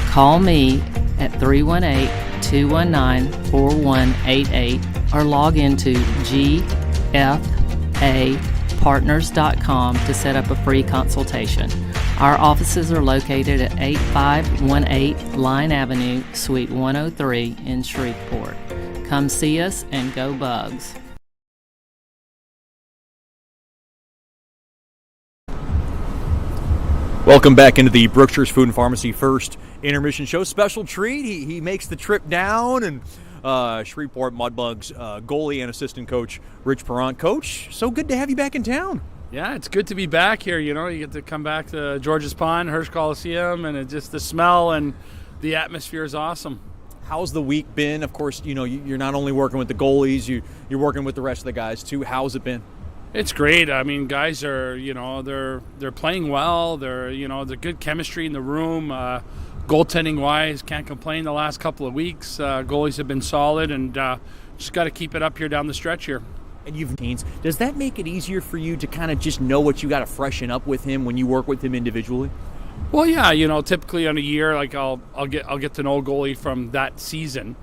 Call me at 318-219-4188 or log into gfapartners.com to set up a free consultation. Our offices are located at 8518 Line Avenue, Suite 103 in Shreveport. Come see us and go Bugs. Welcome back into the Brookshire's Food and Pharmacy First Intermission Show. Special treat. He makes the trip down, and Shreveport Mudbugs goalie and assistant coach Rich Perrant. Coach, so good to have you back in town. Yeah, it's good to be back here. You know, you get to come back to George's Pond, Hirsch Coliseum, and the smell and the atmosphere is awesome. How's the week been? Of course, you know, you're not only working with the goalies, you're working with the rest of the guys too. How's it been? It's great. I mean, guys are, you know, they're playing well. They're good chemistry in the room. Goaltending-wise, can't complain the last couple of weeks. Goalies have been solid, and just got to keep it up here down the stretch here. And does that make it easier for you to kind of just know what you got to freshen up with him when you work with him individually? Well, yeah, you know, typically on a year, like I'll get to know a goalie from that season,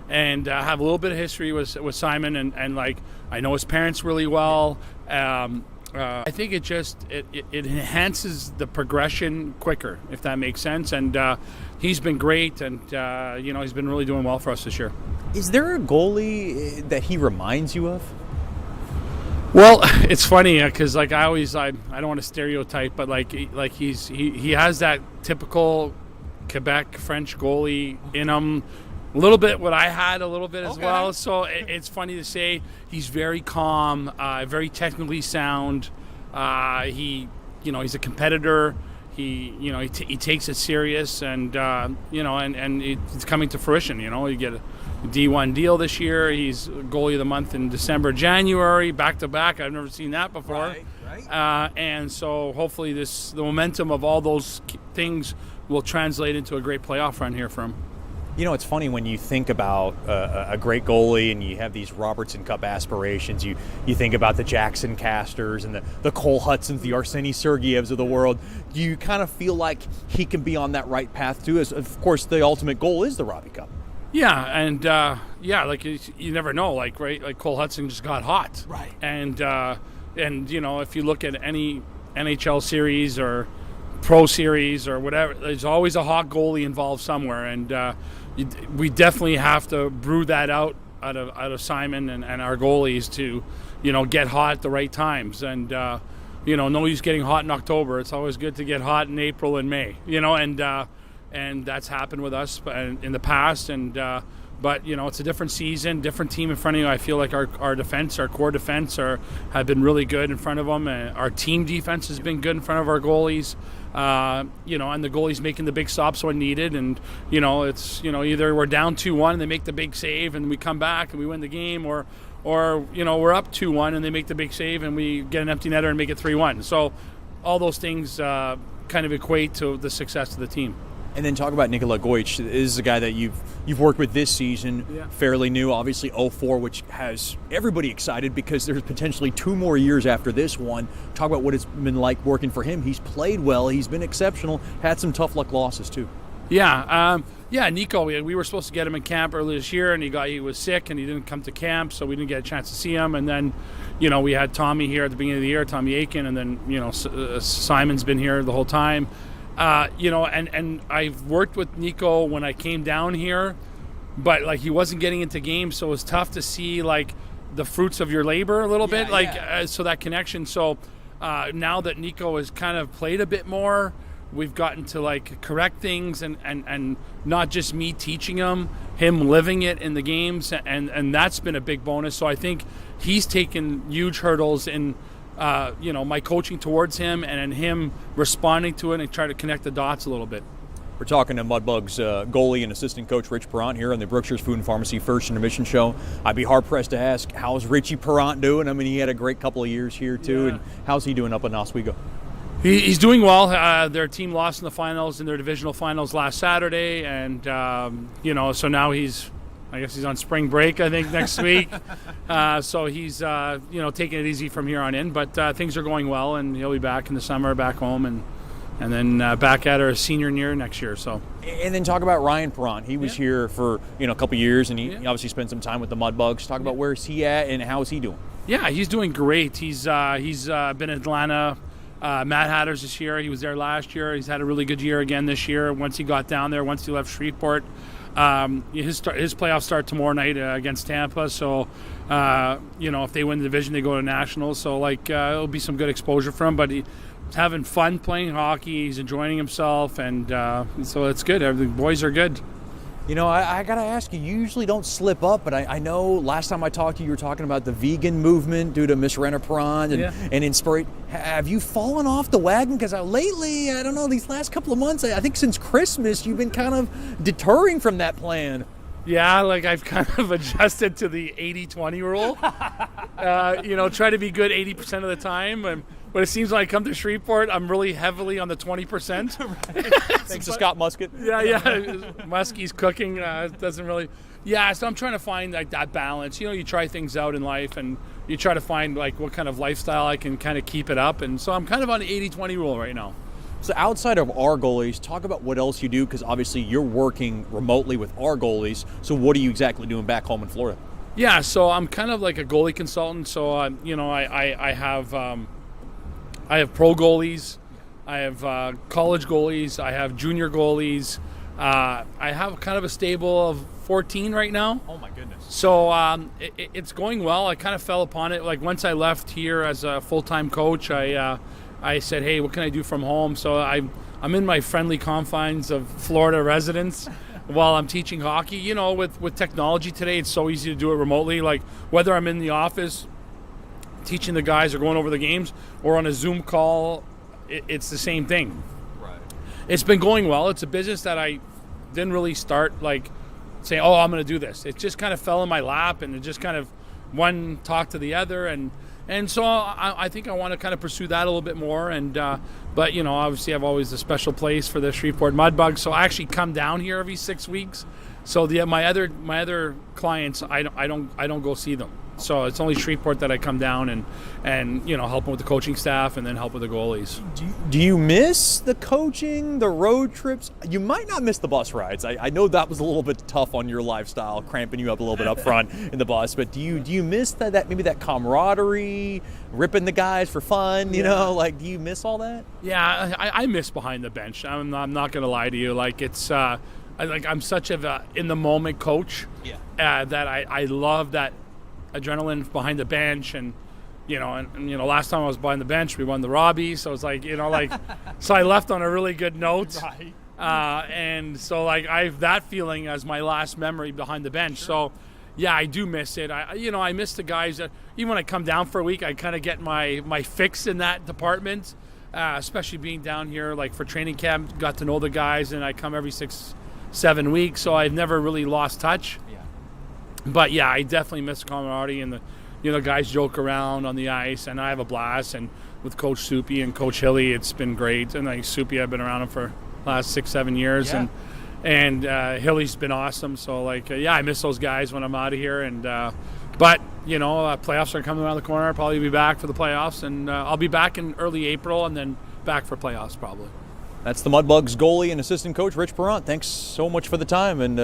and have a little bit of history with Simon, and like I know his parents really well. I think it enhances the progression quicker, if that makes sense. And he's been great, and you know, he's been really doing well for us this year. Is there a goalie that he reminds you of? Well, it's funny because like I don't want to stereotype, but like he has that typical Quebec French goalie in him. A little bit what I had a little bit as well. So it's funny to say he's very calm, very technically sound. He's a competitor. He takes it serious, and and it's coming to fruition. You know, you get a D1 deal this year. He's goalie of the month in December, January, back to back. I've never seen that before. Right. And so hopefully the momentum of all those things will translate into a great playoff run here for him. You know, it's funny when you think about a great goalie and you have these Robertson Cup aspirations. You think about the Jackson Casters and the Cole Hudsons, the Arseny Sergeyevs of the world. Do you kind of feel like he can be on that right path too? As of course, the ultimate goal is the Robbie Cup. Yeah, and like you never know, like right, like Cole Hudson just got hot, right? And And if you look at any NHL series or pro series or whatever, there's always a hot goalie involved somewhere, and we definitely have to brew that out of Simon and our goalies to get hot at the right times. And no use getting hot in October. It's always good to get hot in April and May, and that's happened with us in the past. And but it's a different season, different team in front of you. I feel like our defense, our core defense, have been really good in front of them. And our team defense has been good in front of our goalies. And the goalie's making the big stops when needed. And it's either we're down 2-1 and they make the big save and we come back and we win the game, or we're up 2-1 and they make the big save and we get an empty netter and make it 3-1. So all those things kind of equate to the success of the team. And then talk about Nikola Goich. This is a guy that you've worked with this season, fairly new, obviously 04, which has everybody excited because there's potentially 2 more years after this one. Talk about what it's been like working for him. He's played well. He's been exceptional. Had some tough luck losses too. Yeah, Nico, we were supposed to get him in camp earlier this year, and he was sick, and he didn't come to camp, so we didn't get a chance to see him. And then, we had Tommy here at the beginning of the year, Tommy Aiken, and then, Simon's been here the whole time. And I've worked with Nico when I came down here, but he wasn't getting into games, so it was tough to see the fruits of your labor a little bit, so that connection. So now that Nico has kind of played a bit more, we've gotten to correct things and not just me teaching him living it in the games, and that's been a big bonus. So I think he's taken huge hurdles in my coaching towards him and him responding to it and try to connect the dots a little bit. We're talking to Mudbugs goalie and assistant coach Rich Perrant here on the Brookshire's Food and Pharmacy First Intermission Show. I'd be hard-pressed to ask, how's Richie Perrant doing? I mean, he had a great couple of years here, too. Yeah. And how's he doing up in Oswego? He's doing well. Their team lost in the finals, in their divisional finals last Saturday. And, so now I guess he's on spring break, I think, next week. So he's, taking it easy from here on in. But things are going well, and he'll be back in the summer, back home, and then back at our senior year next year. So. And then talk about Ryan Perrant. He was here for a couple of years, and he obviously spent some time with the Mudbugs. Talk about where's he at and how is he doing? Yeah, he's doing great. He's been in Atlanta. Mad Hatters this year. He was there last year. He's had a really good year again this year. Once he got down there, once he left Shreveport. His playoffs start tomorrow night against Tampa. So, if they win the division, they go to nationals. So, it'll be some good exposure for him. But he's having fun playing hockey. He's enjoying himself, and so it's good. The boys are good. I got to ask you usually don't slip up, but I know last time I talked to you, you were talking about the vegan movement due to Miss Renner Perrant and Inspirate. Have you fallen off the wagon? Because lately, I don't know, these last couple of months, I think since Christmas, you've been kind of deterring from that plan. Yeah, I've kind of adjusted to the 80-20 rule. Try to be good 80% of the time. But it seems like I come to Shreveport, I'm really heavily on the 20%. Thanks to Scott Musket. Yeah. Muskie's cooking. Doesn't really. Yeah, so I'm trying to find that balance. You try things out in life, and you try to find what kind of lifestyle I can kind of keep it up. And so I'm kind of on the 80-20 rule right now. So outside of our goalies, talk about what else you do, because obviously you're working remotely with our goalies. So what are you exactly doing back home in Florida? Yeah, so I'm kind of like a goalie consultant. So I have pro goalies, I have college goalies, I have junior goalies. I have kind of a stable of 14 right now. Oh my goodness. So it's going well. I kind of fell upon it. Once I left here as a full-time coach, I said, hey, what can I do from home? So I'm in my friendly confines of Florida residence while I'm teaching hockey. With technology today, it's so easy to do it remotely. Whether I'm in the office teaching the guys or going over the games or on a Zoom call, it's the same thing. Right. It's been going well. It's a business that I didn't really start saying, oh, I'm going to do this. It just kind of fell in my lap, and it just kind of one talked to the other, and so I think I want to kind of pursue that a little bit more. And but obviously I've always a special place for the Shreveport Mudbugs, so I actually come down here every 6 weeks. So my other clients, I don't go see them. So it's only Shreveport that I come down and help with the coaching staff and then help with the goalies. Do you miss the coaching, the road trips? You might not miss the bus rides. I know that was a little bit tough on your lifestyle, cramping you up a little bit up front in the bus. But do you miss that maybe that camaraderie, ripping the guys for fun? You know, like, do you miss all that? Yeah, I miss behind the bench. I'm not gonna lie to you. Like, it's I'm such a in the moment coach. Yeah. That I love that adrenaline behind the bench, and last time I was behind the bench, we won the Robbie, so it's like, so I left on a really good note. Right. And so like I have that feeling as my last memory behind the bench. Sure. So yeah, I do miss it. I miss the guys that even when I come down for a week, I kind of get my fix in that department, especially being down here like for training camp, got to know the guys, and I come every 6-7 weeks, so I've never really lost touch. Yeah. But yeah, I definitely miss camaraderie, and the guys joke around on the ice, and I have a blast. And with Coach Soupy and Coach Hilly, it's been great. And like Soupy, I've been around him for the last 6-7 years, yeah. and Hilly's been awesome. So like, I miss those guys when I'm out of here. And but playoffs are coming around the corner. I'll probably be back for the playoffs, and I'll be back in early April, and then back for playoffs probably. That's the Mudbugs goalie and assistant coach, Rich Perrant. Thanks so much for the time, and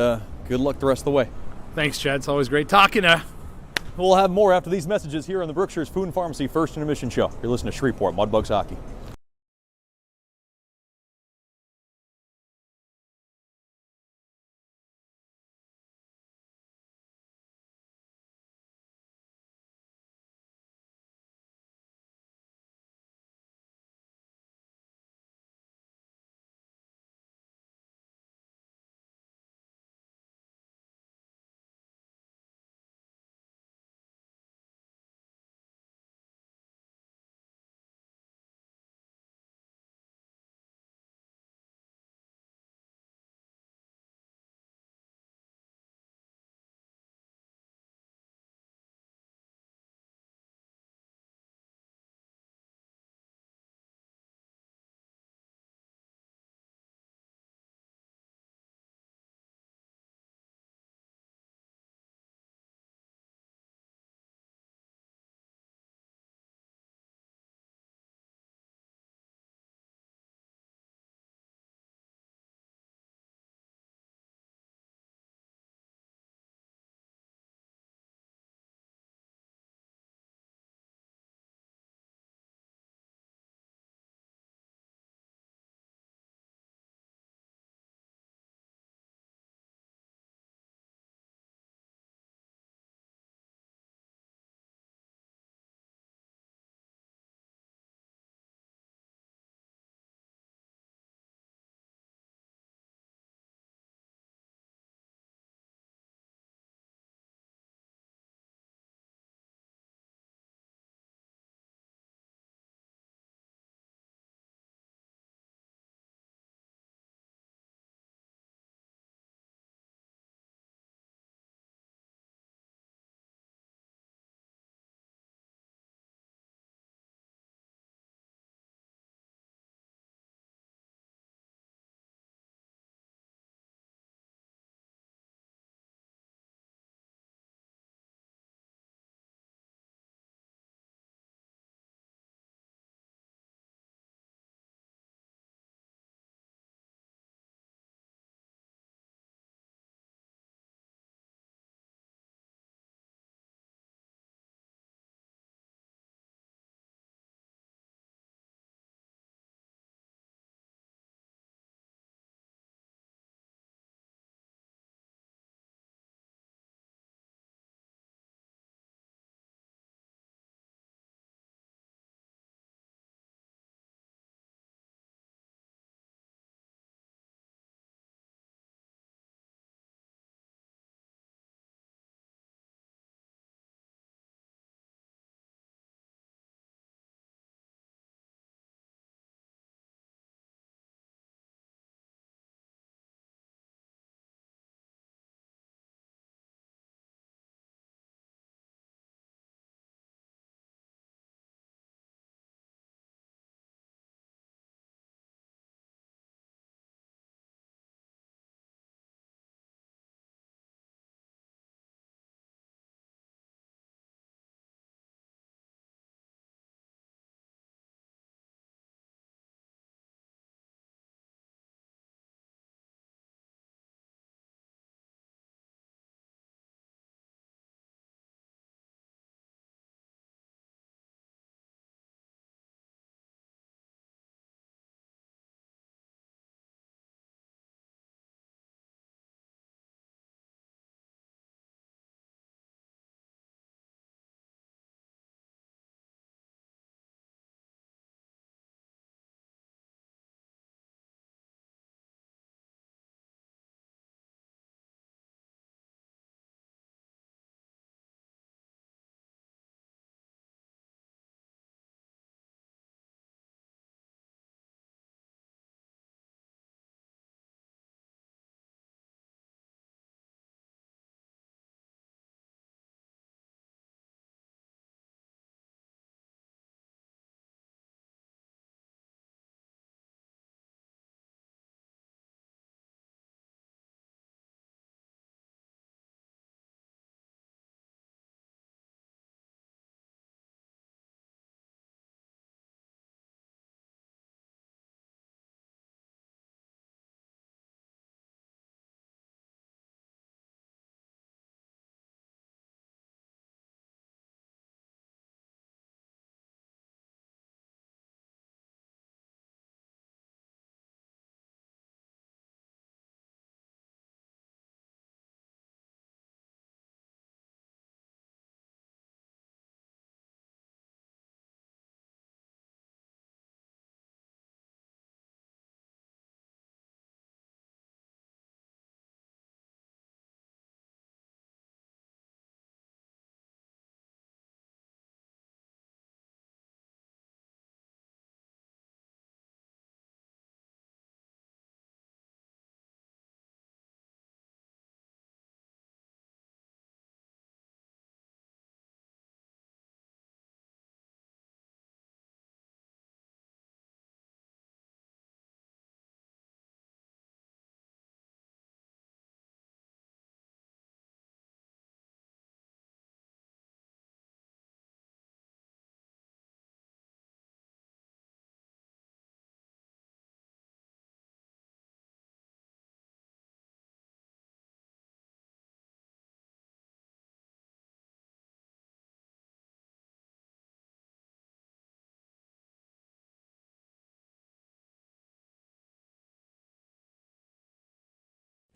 good luck the rest of the way. Thanks, Chad. It's always great talking to you. We'll have more after these messages here on the Brookshire's Food and Pharmacy First Intermission Show. You're listening to Shreveport Mudbugs Hockey.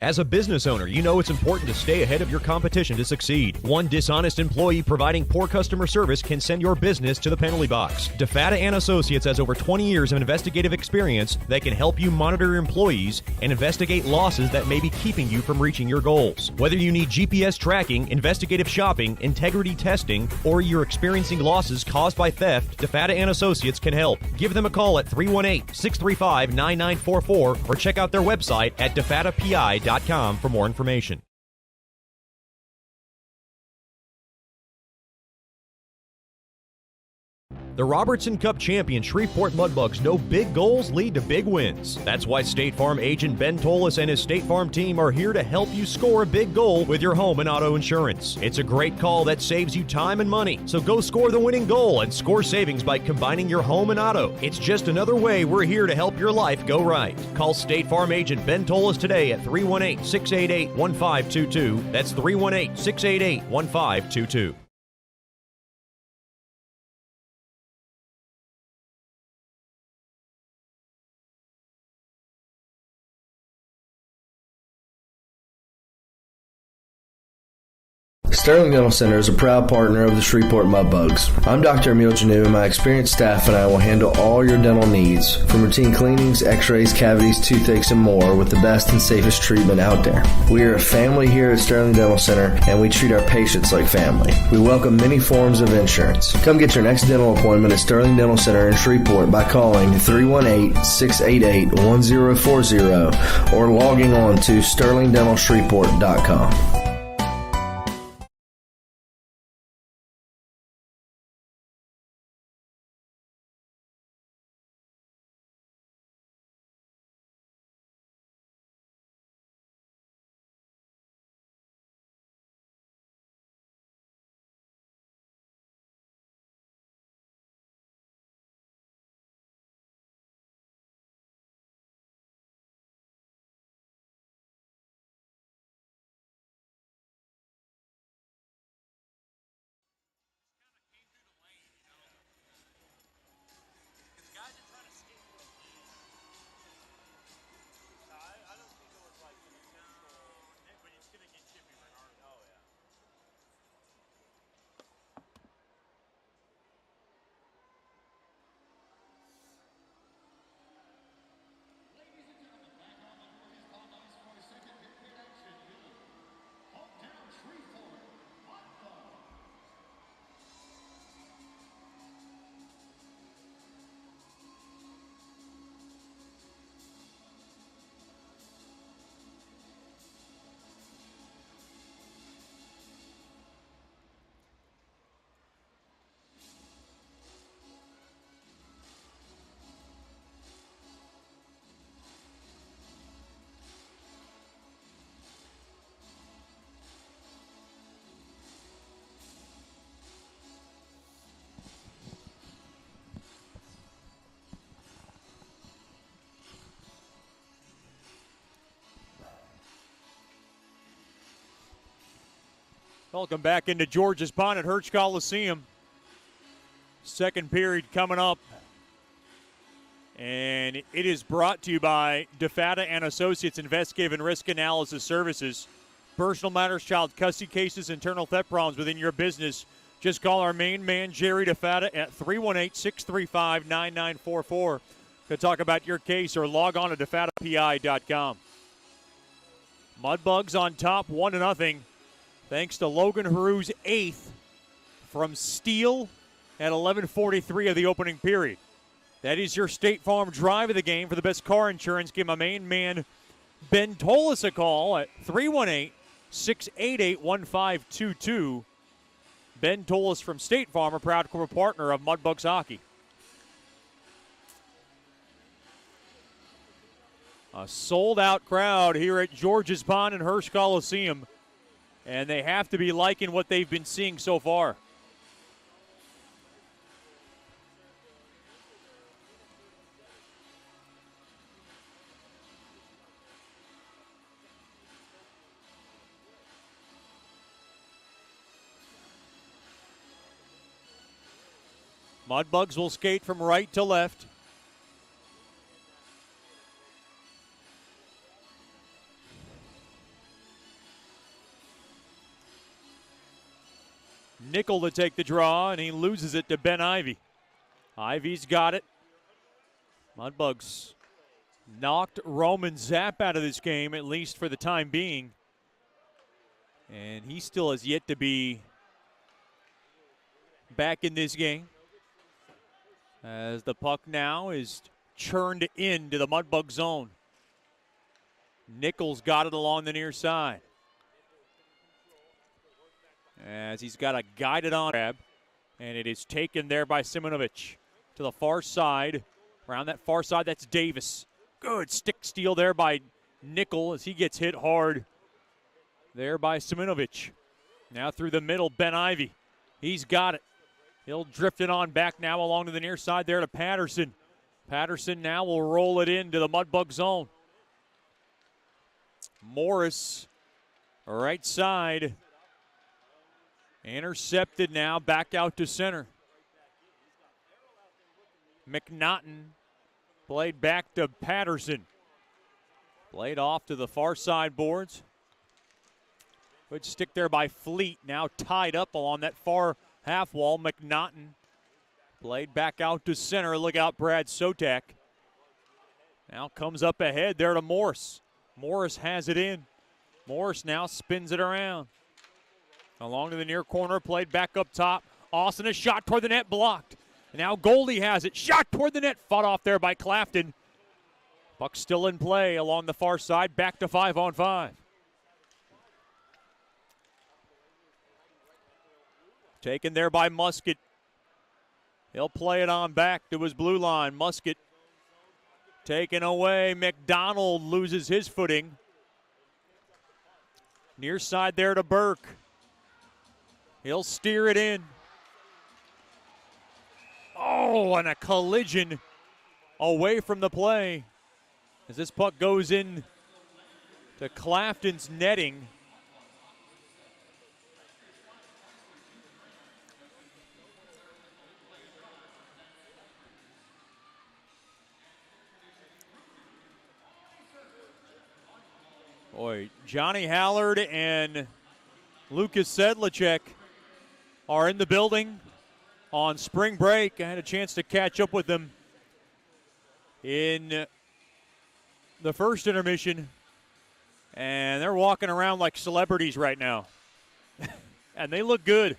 As a business owner, you know it's important to stay ahead of your competition to succeed. One dishonest employee providing poor customer service can send your business to the penalty box. DeFata and Associates has over 20 years of investigative experience that can help you monitor your employees and investigate losses that may be keeping you from reaching your goals. Whether you need GPS tracking, investigative shopping, integrity testing, or you're experiencing losses caused by theft, DeFata and Associates can help. Give them a call at 318-635-9944 or check out their website at defatapi.com for more information. The Robertson Cup champion Shreveport Mudbugs know big goals lead to big wins. That's why State Farm agent Ben Tolis and his State Farm team are here to help you score a big goal with your home and auto insurance. It's a great call that saves you time and money. So go score the winning goal and score savings by combining your home and auto. It's just another way we're here to help your life go right. Call State Farm agent Ben Tolis today at 318-688-1522. That's 318-688-1522. Sterling Dental Center is a proud partner of the Shreveport Mudbugs. I'm Dr. Emil Janu, and my experienced staff and I will handle all your dental needs, from routine cleanings, x-rays, cavities, toothaches, and more, with the best and safest treatment out there. We are a family here at Sterling Dental Center, and we treat our patients like family. We welcome many forms of insurance. Come get your next dental appointment at Sterling Dental Center in Shreveport by calling 318-688-1040 or logging on to sterlingdentalshreveport.com. Welcome back into George's Pond at Hirsch Coliseum. Second period coming up. And it is brought to you by DeFata and Associates Investigative and Risk Analysis Services. Personal matters, child custody cases, internal theft problems within your business. Just call our main man, Jerry DeFata, at 318-635-9944 to talk about your case, or log on to defatapi.com. Mudbugs on top, 1-0. Thanks to Logan Haru's eighth from Steele at 11:43 of the opening period. That is your State Farm drive of the game for the best car insurance. Give my main man Ben Tolis a call at 318-688-1522. Ben Tolis from State Farm, a proud corporate partner of Mudbugs Hockey. A sold-out crowd here at George's Pond and Hirsch Coliseum. And they have to be liking what they've been seeing so far. Mudbugs will skate from right to left. Nickel to take the draw, and he loses it to Ben Ivy. Ivy's got it. Mudbugs knocked Roman Zapp out of this game, at least for the time being. And he still has yet to be back in this game, as the puck now is churned into the Mudbug zone. Nichols got it along the near side, as he's got a guided on grab, and it is taken there by Simonovic to the far side. Around that far side, that's Davis. Good stick steal there by Nickel as he gets hit hard there by Simonovic. Now through the middle, Ben Ivy. He's got it. He'll drift it on back now along to the near side there to Patterson. Patterson now will roll it into the Mudbug zone. Morris, right side. Intercepted now, back out to center. McNaughton played back to Patterson. Played off to the far side boards. Good stick there by Fleet, now tied up along that far half wall. McNaughton played back out to center. Look out, Brad Sotak. Now comes up ahead there to Morris. Morris has it in. Morris now spins it around. Along to the near corner, played back up top. Austin, a shot toward the net, blocked. Now Goldie has it. Shot toward the net, fought off there by Clafton. Puck still in play along the far side, back to 5-on-5. Taken there by Musket. He'll play it on back to his blue line. Musket taken away. McDonald loses his footing. Near side there to Burke. He'll steer it in. Oh, and a collision away from the play as this puck goes in to Clafton's netting. Boy, Johnny Hallard and Lucas Sedlacek are in the building on spring break. I had a chance to catch up with them in the first intermission, and they're walking around like celebrities right now. And they look good.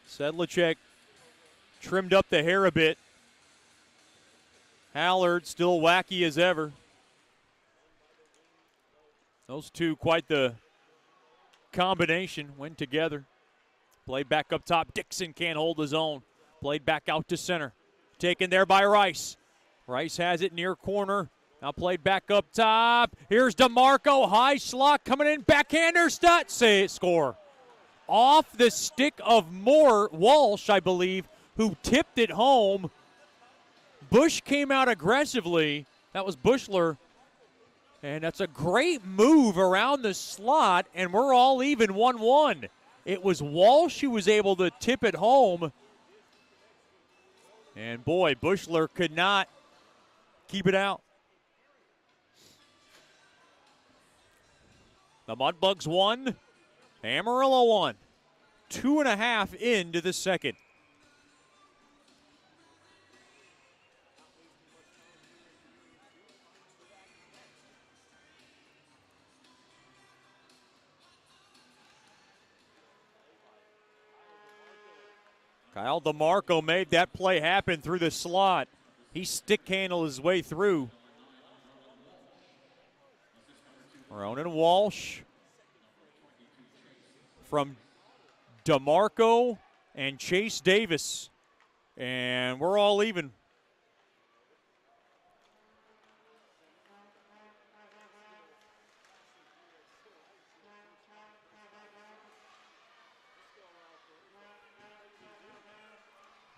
Sedlacek trimmed up the hair a bit. Hallard still wacky as ever. Those two, quite the combination, went together. Played back up top. Dixon can't hold his own. Played back out to center. Taken there by Rice. Rice has it near corner. Now played back up top. Here's DeMarco. High slot coming in. Backhander. Score. Off the stick of Walsh, I believe, who tipped it home. Bush came out aggressively. That was Bushler. And that's a great move around the slot, and we're all even 1-1. It was Walsh who was able to tip it home. And boy, Bushler could not keep it out. The Mudbugs won. Amarillo won. 2.5 into the second. Kyle DeMarco made that play happen through the slot. He stick handled his way through. Ronan Walsh from DeMarco and Chase Davis. And we're all even.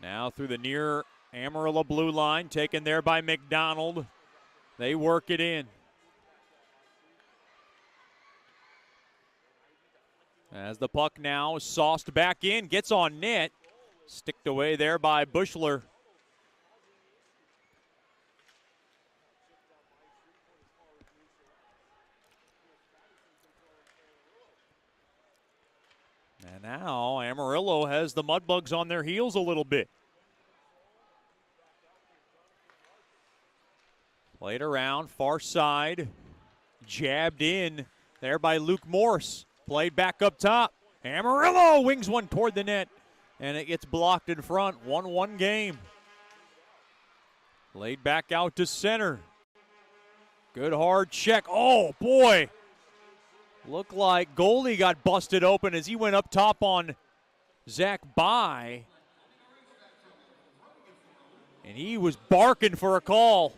Now through the near Amarillo blue line, taken there by McDonald. They work it in. As the puck now sauced back in, gets on net. Sticked away there by Bushler. And And now Amarillo has the Mudbugs on their heels a little bit. Played around, far side, jabbed in there by Luke Morse. Played back up top. Amarillo wings one toward the net, and it gets blocked in front. 1-1 game. Laid back out to center. Good hard check. Oh, boy. Looked like goalie got busted open as he went up top on Zach By. And he was barking for a call.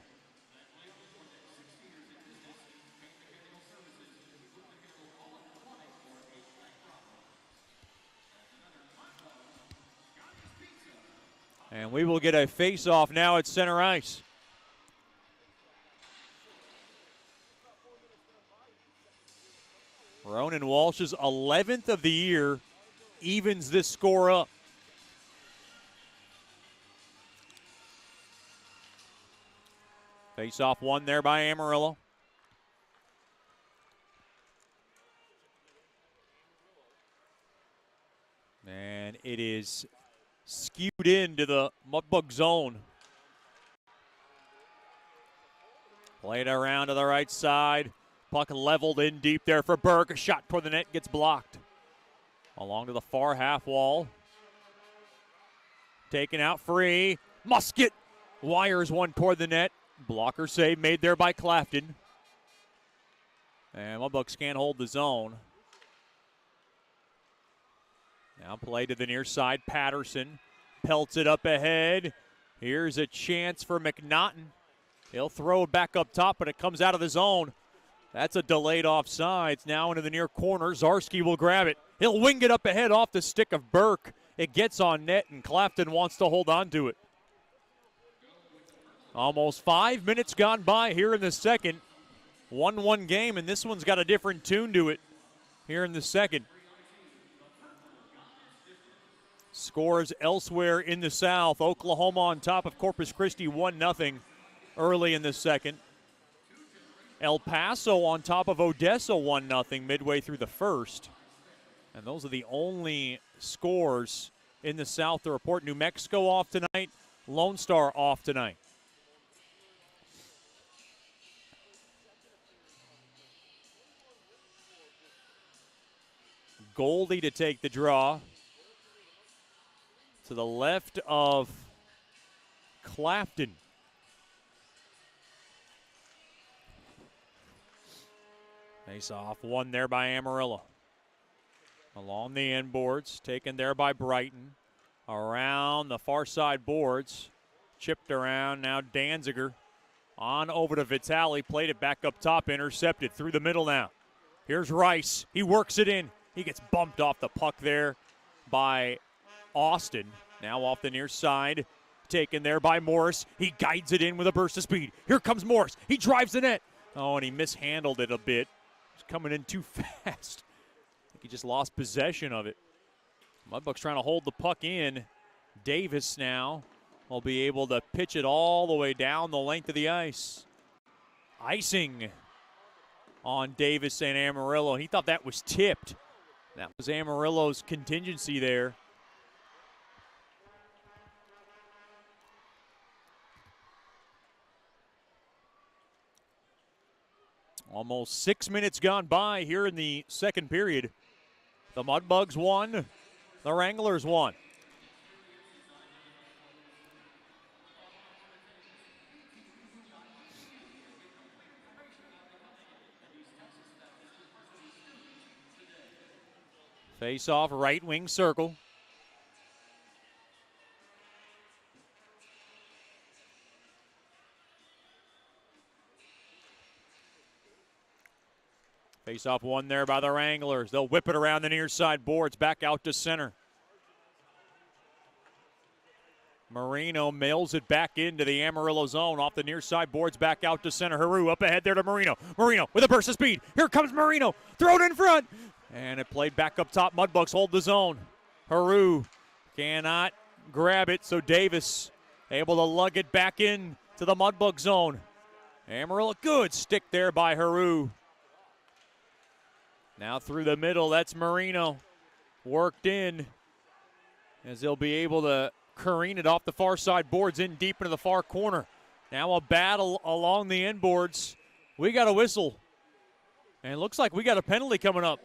And we will get a face-off now at center ice. Ronan Walsh's 11th of the year evens this score up. Face-off won there by Amarillo. And it is skewed into the Mudbug zone. Played around to the right side. Puck leveled in deep there for Burke. A shot toward the net gets blocked. Along to the far half wall. Taken out free. Musket wires one toward the net. Blocker save made there by Clafton. And Mudbugs can't hold the zone. Now play to the near side. Patterson pelts it up ahead. Here's a chance for McNaughton. He'll throw it back up top, but it comes out of the zone. That's a delayed offsides. Now into the near corner. Zarski will grab it. He'll wing it up ahead off the stick of Burke. It gets on net, and Clafton wants to hold on to it. Almost 5 minutes gone by here in the second. 1-1 game, and this one's got a different tune to it here in the second. Scores elsewhere in the South. Oklahoma on top of Corpus Christi 1-0 early in the second. El Paso on top of Odessa 1-0 midway through the first. And those are the only scores in the South to report. New Mexico off tonight. Lone Star off tonight. Goldie to take the draw. To the left of Clafton. Face off, won there by Amarillo. Along the end boards, taken there by Brighton. Around the far side boards, chipped around, now Danziger. On over to Vitale, played it back up top, intercepted through the middle now. Here's Rice, he works it in. He gets bumped off the puck there by Austin. Now off the near side, taken there by Morris. He guides it in with a burst of speed. Here comes Morris, he drives the net. Oh, and he mishandled it a bit. He's coming in too fast. I think he just lost possession of it. Mudbugs trying to hold the puck in. Davis now will be able to pitch it all the way down the length of the ice. Icing on Davis and Amarillo. He thought that was tipped. That was Amarillo's contingency there. Almost 6 minutes gone by here in the second period. The Mudbugs won. The Wranglers won. Face off, right wing circle. Face off one there by the Wranglers. They'll whip it around the near side boards, back out to center. Marino mails it back into the Amarillo zone off the near side boards, back out to center. Haru up ahead there to Marino. Marino with a burst of speed. Here comes Marino. Throw it in front. And it played back up top. Mudbugs hold the zone. Haru cannot grab it, so Davis able to lug it back in to the Mudbug zone. Amarillo, good stick there by Haru. Now through the middle, that's Marino. worked in as they'll be able to careen it off the far side boards in deep into the far corner. Now a battle along the end boards. We got a whistle. And it looks like we got a penalty coming up.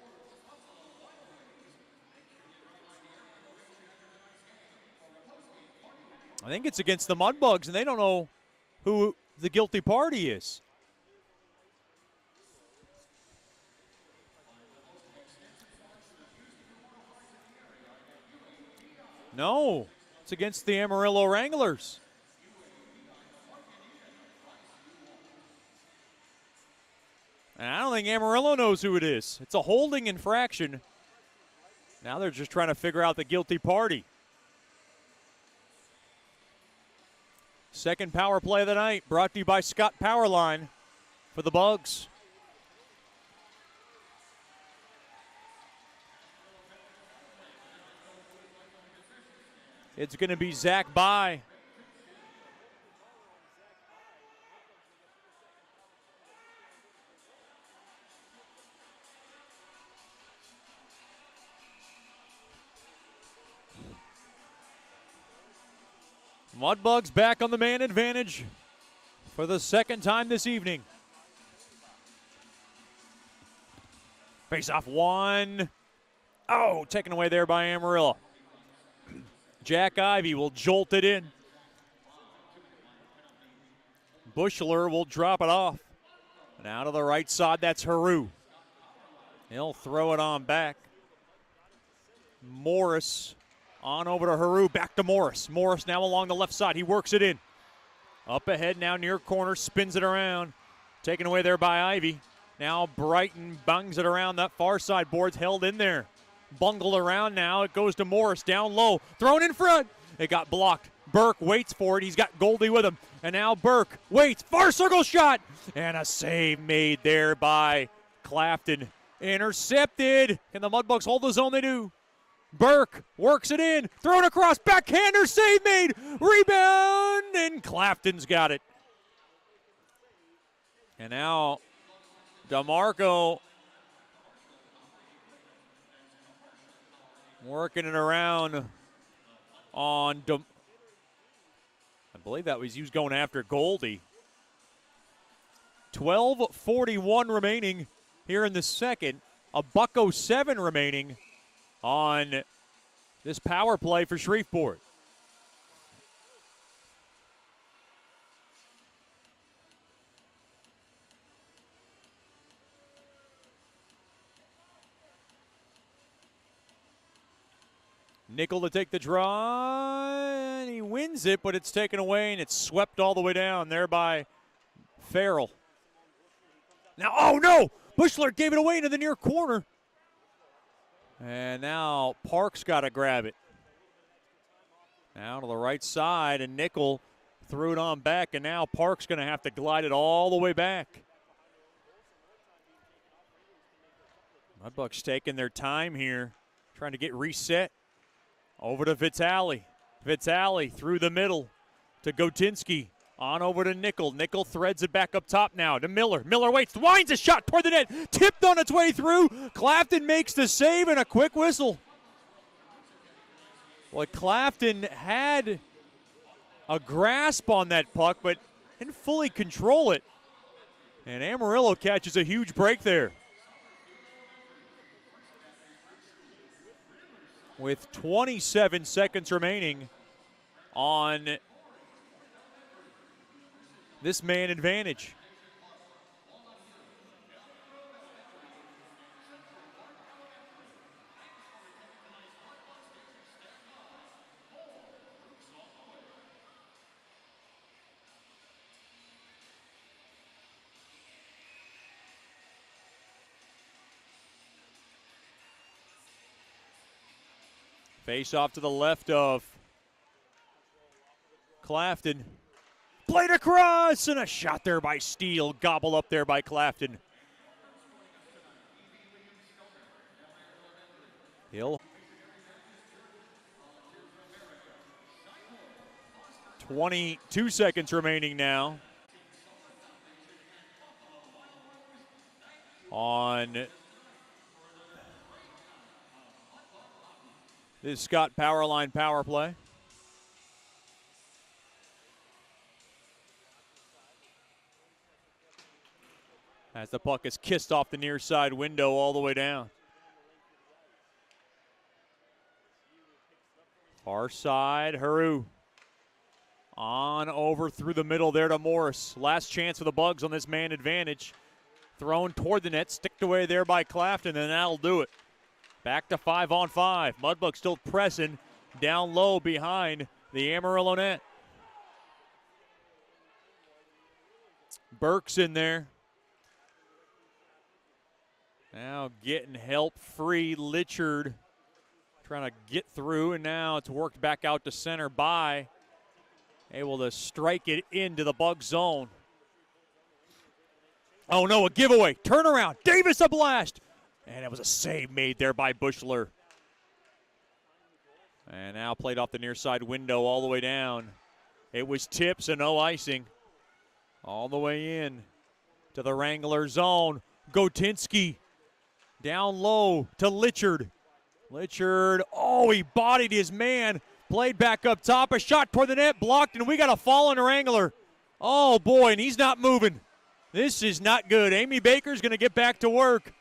I think it's against the Mudbugs, and they don't know who the guilty party is. No, it's against the Amarillo Wranglers. And I don't think Amarillo knows who it is. It's a holding infraction. Now they're just trying to figure out the guilty party. Second power play of the night, brought to you by Scott Powerline for the Bugs. It's going to be Zach By. Mudbugs back on the man advantage for the second time this evening. Face off one. Oh, taken away there by Amarillo. Jack Ivey will jolt it in. Bushler will drop it off. And out of the right side, that's Haru. He'll throw it on back. Morris on over to Haru, back to Morris. Morris now along the left side. He works it in. Up ahead now, near corner, spins it around. Taken away there by Ivy. Now Brighton bungs it around that far side. Board's held in there. Bungled around now. It goes to Morris, down low. Thrown in front. It got blocked. Burke waits for it. He's got Goldie with him. And now Burke waits. Far circle shot. And a save made there by Clafton. Intercepted. Can the Mudbugs hold the zone? They do. Burke works it in, thrown across, backhander, save made, rebound, and Clafton's got it. And now DeMarco working it around on, I believe that was he was going after Goldie. 12:41 remaining here in the second, a $1.07 remaining on this power play for Shreveport. Nickel to take the draw, and he wins it, but it's taken away, and it's swept all the way down there by Farrell. Now, oh no! Bushler gave it away into the near corner. And now Parks got to grab it. Now to the right side, and Nickel threw it on back, and now Parks going to have to glide it all the way back. Mudbugs taking their time here, trying to get reset. Over to Vitale. Vitale through the middle to Gotinski. On over to Nickel. Nickel threads it back up top now to Miller. Miller waits, winds a shot toward the net. Tipped on its way through. Clafton makes the save and a quick whistle. Well, Clafton had a grasp on that puck, but didn't fully control it. And Amarillo catches a huge break there. With 27 seconds remaining on this man advantage. Face off to the left of Clafton. Played across, and a shot there by Steele. Gobbled up there by Clafton. Hill. 22 seconds remaining now on This Scott Powerline power play. As the puck is kissed off the near side window all the way down. Far side, Haru. On over through the middle there to Morris. Last chance for the Bugs on this man advantage. Thrown toward the net, sticked away there by Clafton, and that'll do it. Back to 5-on-5. Mudbugs still pressing down low behind the Amarillo net. Burke's in there. Now getting help free. Litchard trying to get through, and now it's worked back out to center by. Able to strike it into the Bug zone. Oh no, a giveaway. Turnaround. Davis a blast. And it was a save made there by Bushler. And now played off the near side window all the way down. It was tips and no icing. All the way in to the Wrangler zone. Gotinski down low to Litchard. Litchard, oh, he bodied his man. Played back up top, a shot toward the net, blocked, and we got a fallen Wrangler. Oh boy, and he's not moving. This is not good. Amy Baker's gonna get back to work.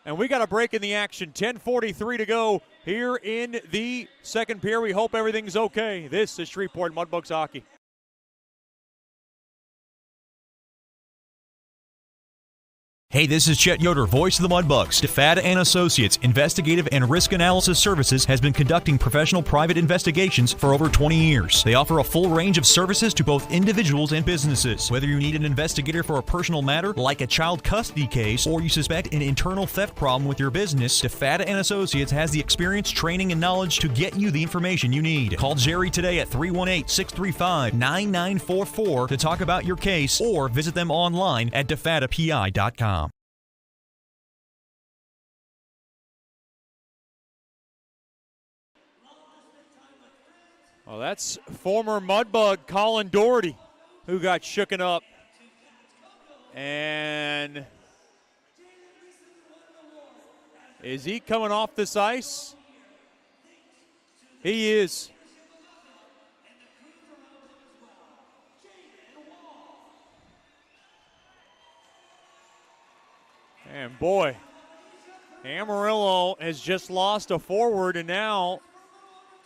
And we got a break in the action. 10:43 to go here in the second period. We hope everything's okay. This is Shreveport Mudbugs hockey. Hey, this is Chet Yoder, voice of the Mudbugs. DeFada and Associates Investigative and Risk Analysis Services has been conducting professional private investigations for over 20 years. They offer a full range of services to both individuals and businesses. Whether you need an investigator for a personal matter, like a child custody case, or you suspect an internal theft problem with your business, DeFada and Associates has the experience, training, and knowledge to get you the information you need. Call Jerry today at 318-635-9944 to talk about your case, or visit them online at defadapi.com. Well, that's former Mudbug Colin Doherty who got shooken up. And is he coming off this ice? He is. And boy, Amarillo has just lost a forward, and now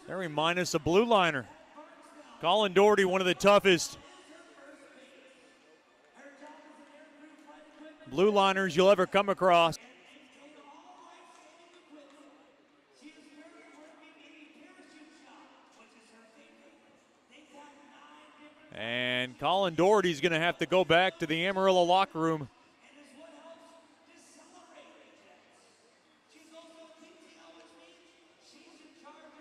they're minus a blue liner. Colin Doherty, one of the toughest blue liners you'll ever come across. And Colin Doherty's going to have to go back to the Amarillo locker room.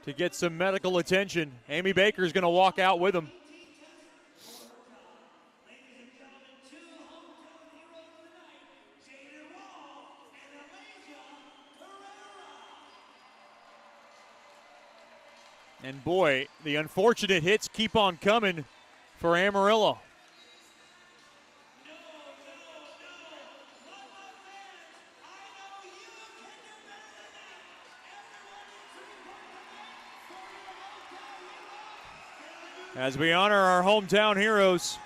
To get some medical attention. Amy Baker's going to walk out with him. And boy, the unfortunate hits keep on coming for Amarillo. As we honor our hometown heroes.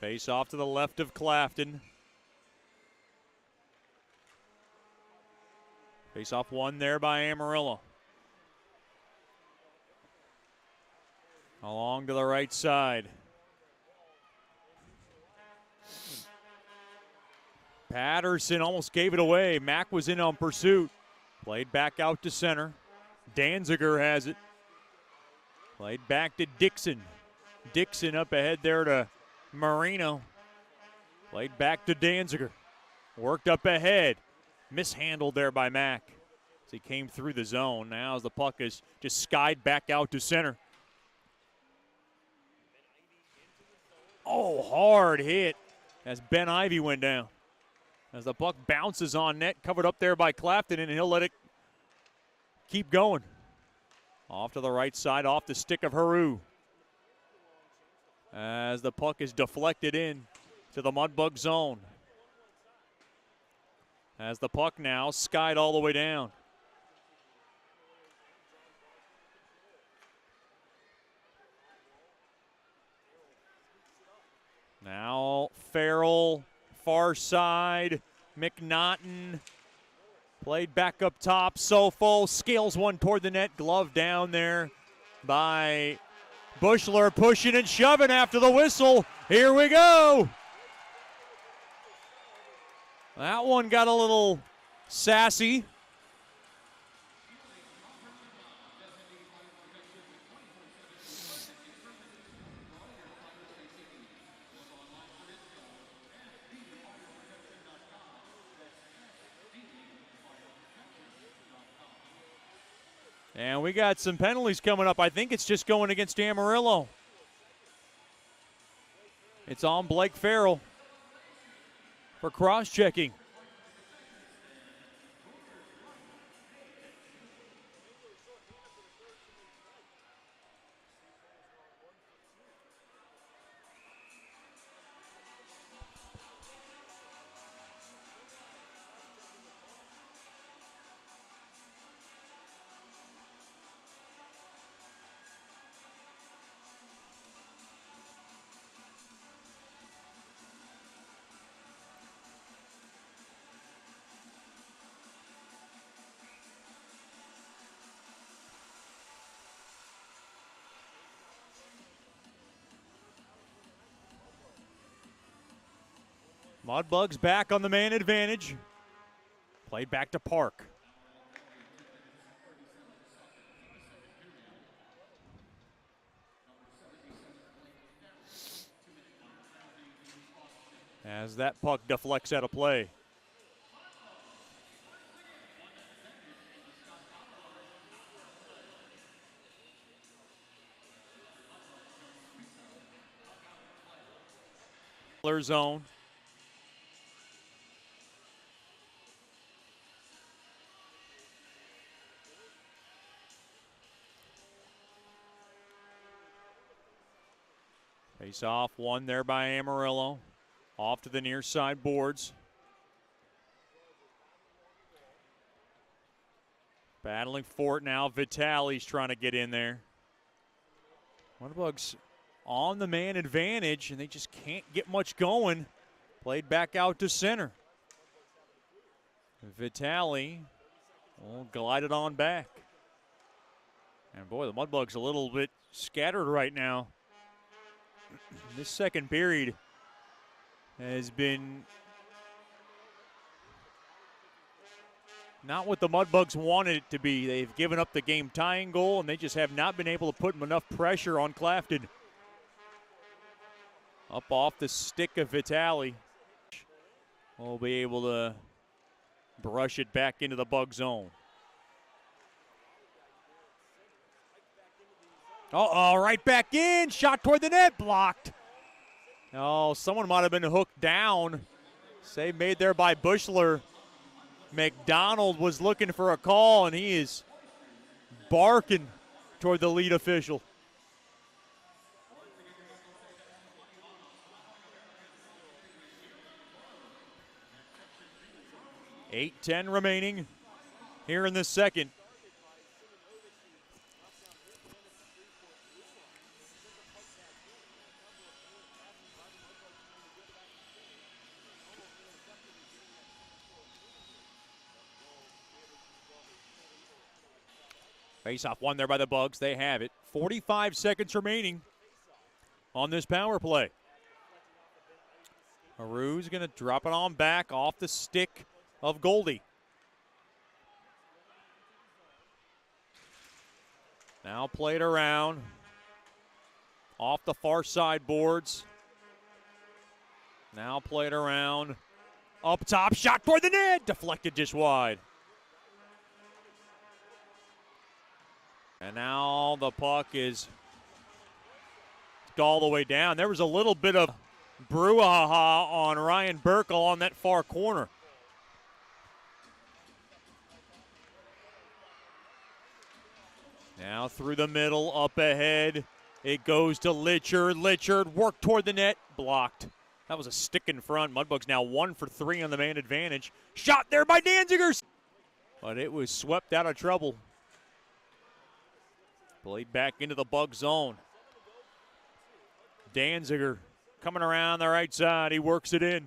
Face off to the left of Clafton. Face off one there by Amarillo. Along to the right side. Patterson almost gave it away. Mack was in on pursuit. Played back out to center. Danziger has it. Played back to Dixon. Dixon up ahead there to Marino. Played back to Danziger. Worked up ahead. Mishandled there by Mack as he came through the zone. Now as the puck is just skied back out to center. Oh, hard hit as Ben Ivy went down. As the puck bounces on net, covered up there by Clafton, and he'll let it keep going. Off to the right side, off the stick of Haru. As the puck is deflected in to the Mudbug zone. As the puck now skied all the way down. Now Farrell, far side, McNaughton. Played back up top, Sofo scales one toward the net, glove down there by Bushler, pushing and shoving after the whistle. Here we go. That one got a little sassy. And we got some penalties coming up. I think it's just going against Amarillo. It's on Blake Farrell for cross-checking. Mudbugs back on the man advantage. Played back to Park. As that puck deflects out of play. Zone. Face off, one there by Amarillo. Off to the near side boards. Battling for it now. Vitale's trying to get in there. Mudbugs on the man advantage, and they just can't get much going. Played back out to center. Vitale will glide it on back. And boy, the Mudbugs a little bit scattered right now. This second period has been not what the Mudbugs wanted it to be. They've given up the game-tying goal, and they just have not been able to put enough pressure on Clafton. Up off the stick of Vitale. We'll be able to brush it back into the Bug zone. Uh-oh, right back in. Shot toward the net, blocked. Oh, someone might have been hooked down. Save made there by Bushler. McDonald was looking for a call, and he is barking toward the lead official. .8:10 remaining here in the second. Face-off won there by the Bugs. They have it. 45 seconds remaining on this power play. Haru's going to drop it on back off the stick of Goldie. Now played around. Off the far side boards. Now played around. Up top, shot toward the net. Deflected just wide. And now the puck is all the way down. There was a little bit of brouhaha on Ryan Burkle on that far corner. Now through the middle, up ahead. It goes to Litchard. Litchard worked toward the net, blocked. That was a stick in front. Mudbugs now 1 for 3 on the man advantage. Shot there by Danziger. But it was swept out of trouble. Played back into the Bug zone. Danziger coming around the right side. He works it in.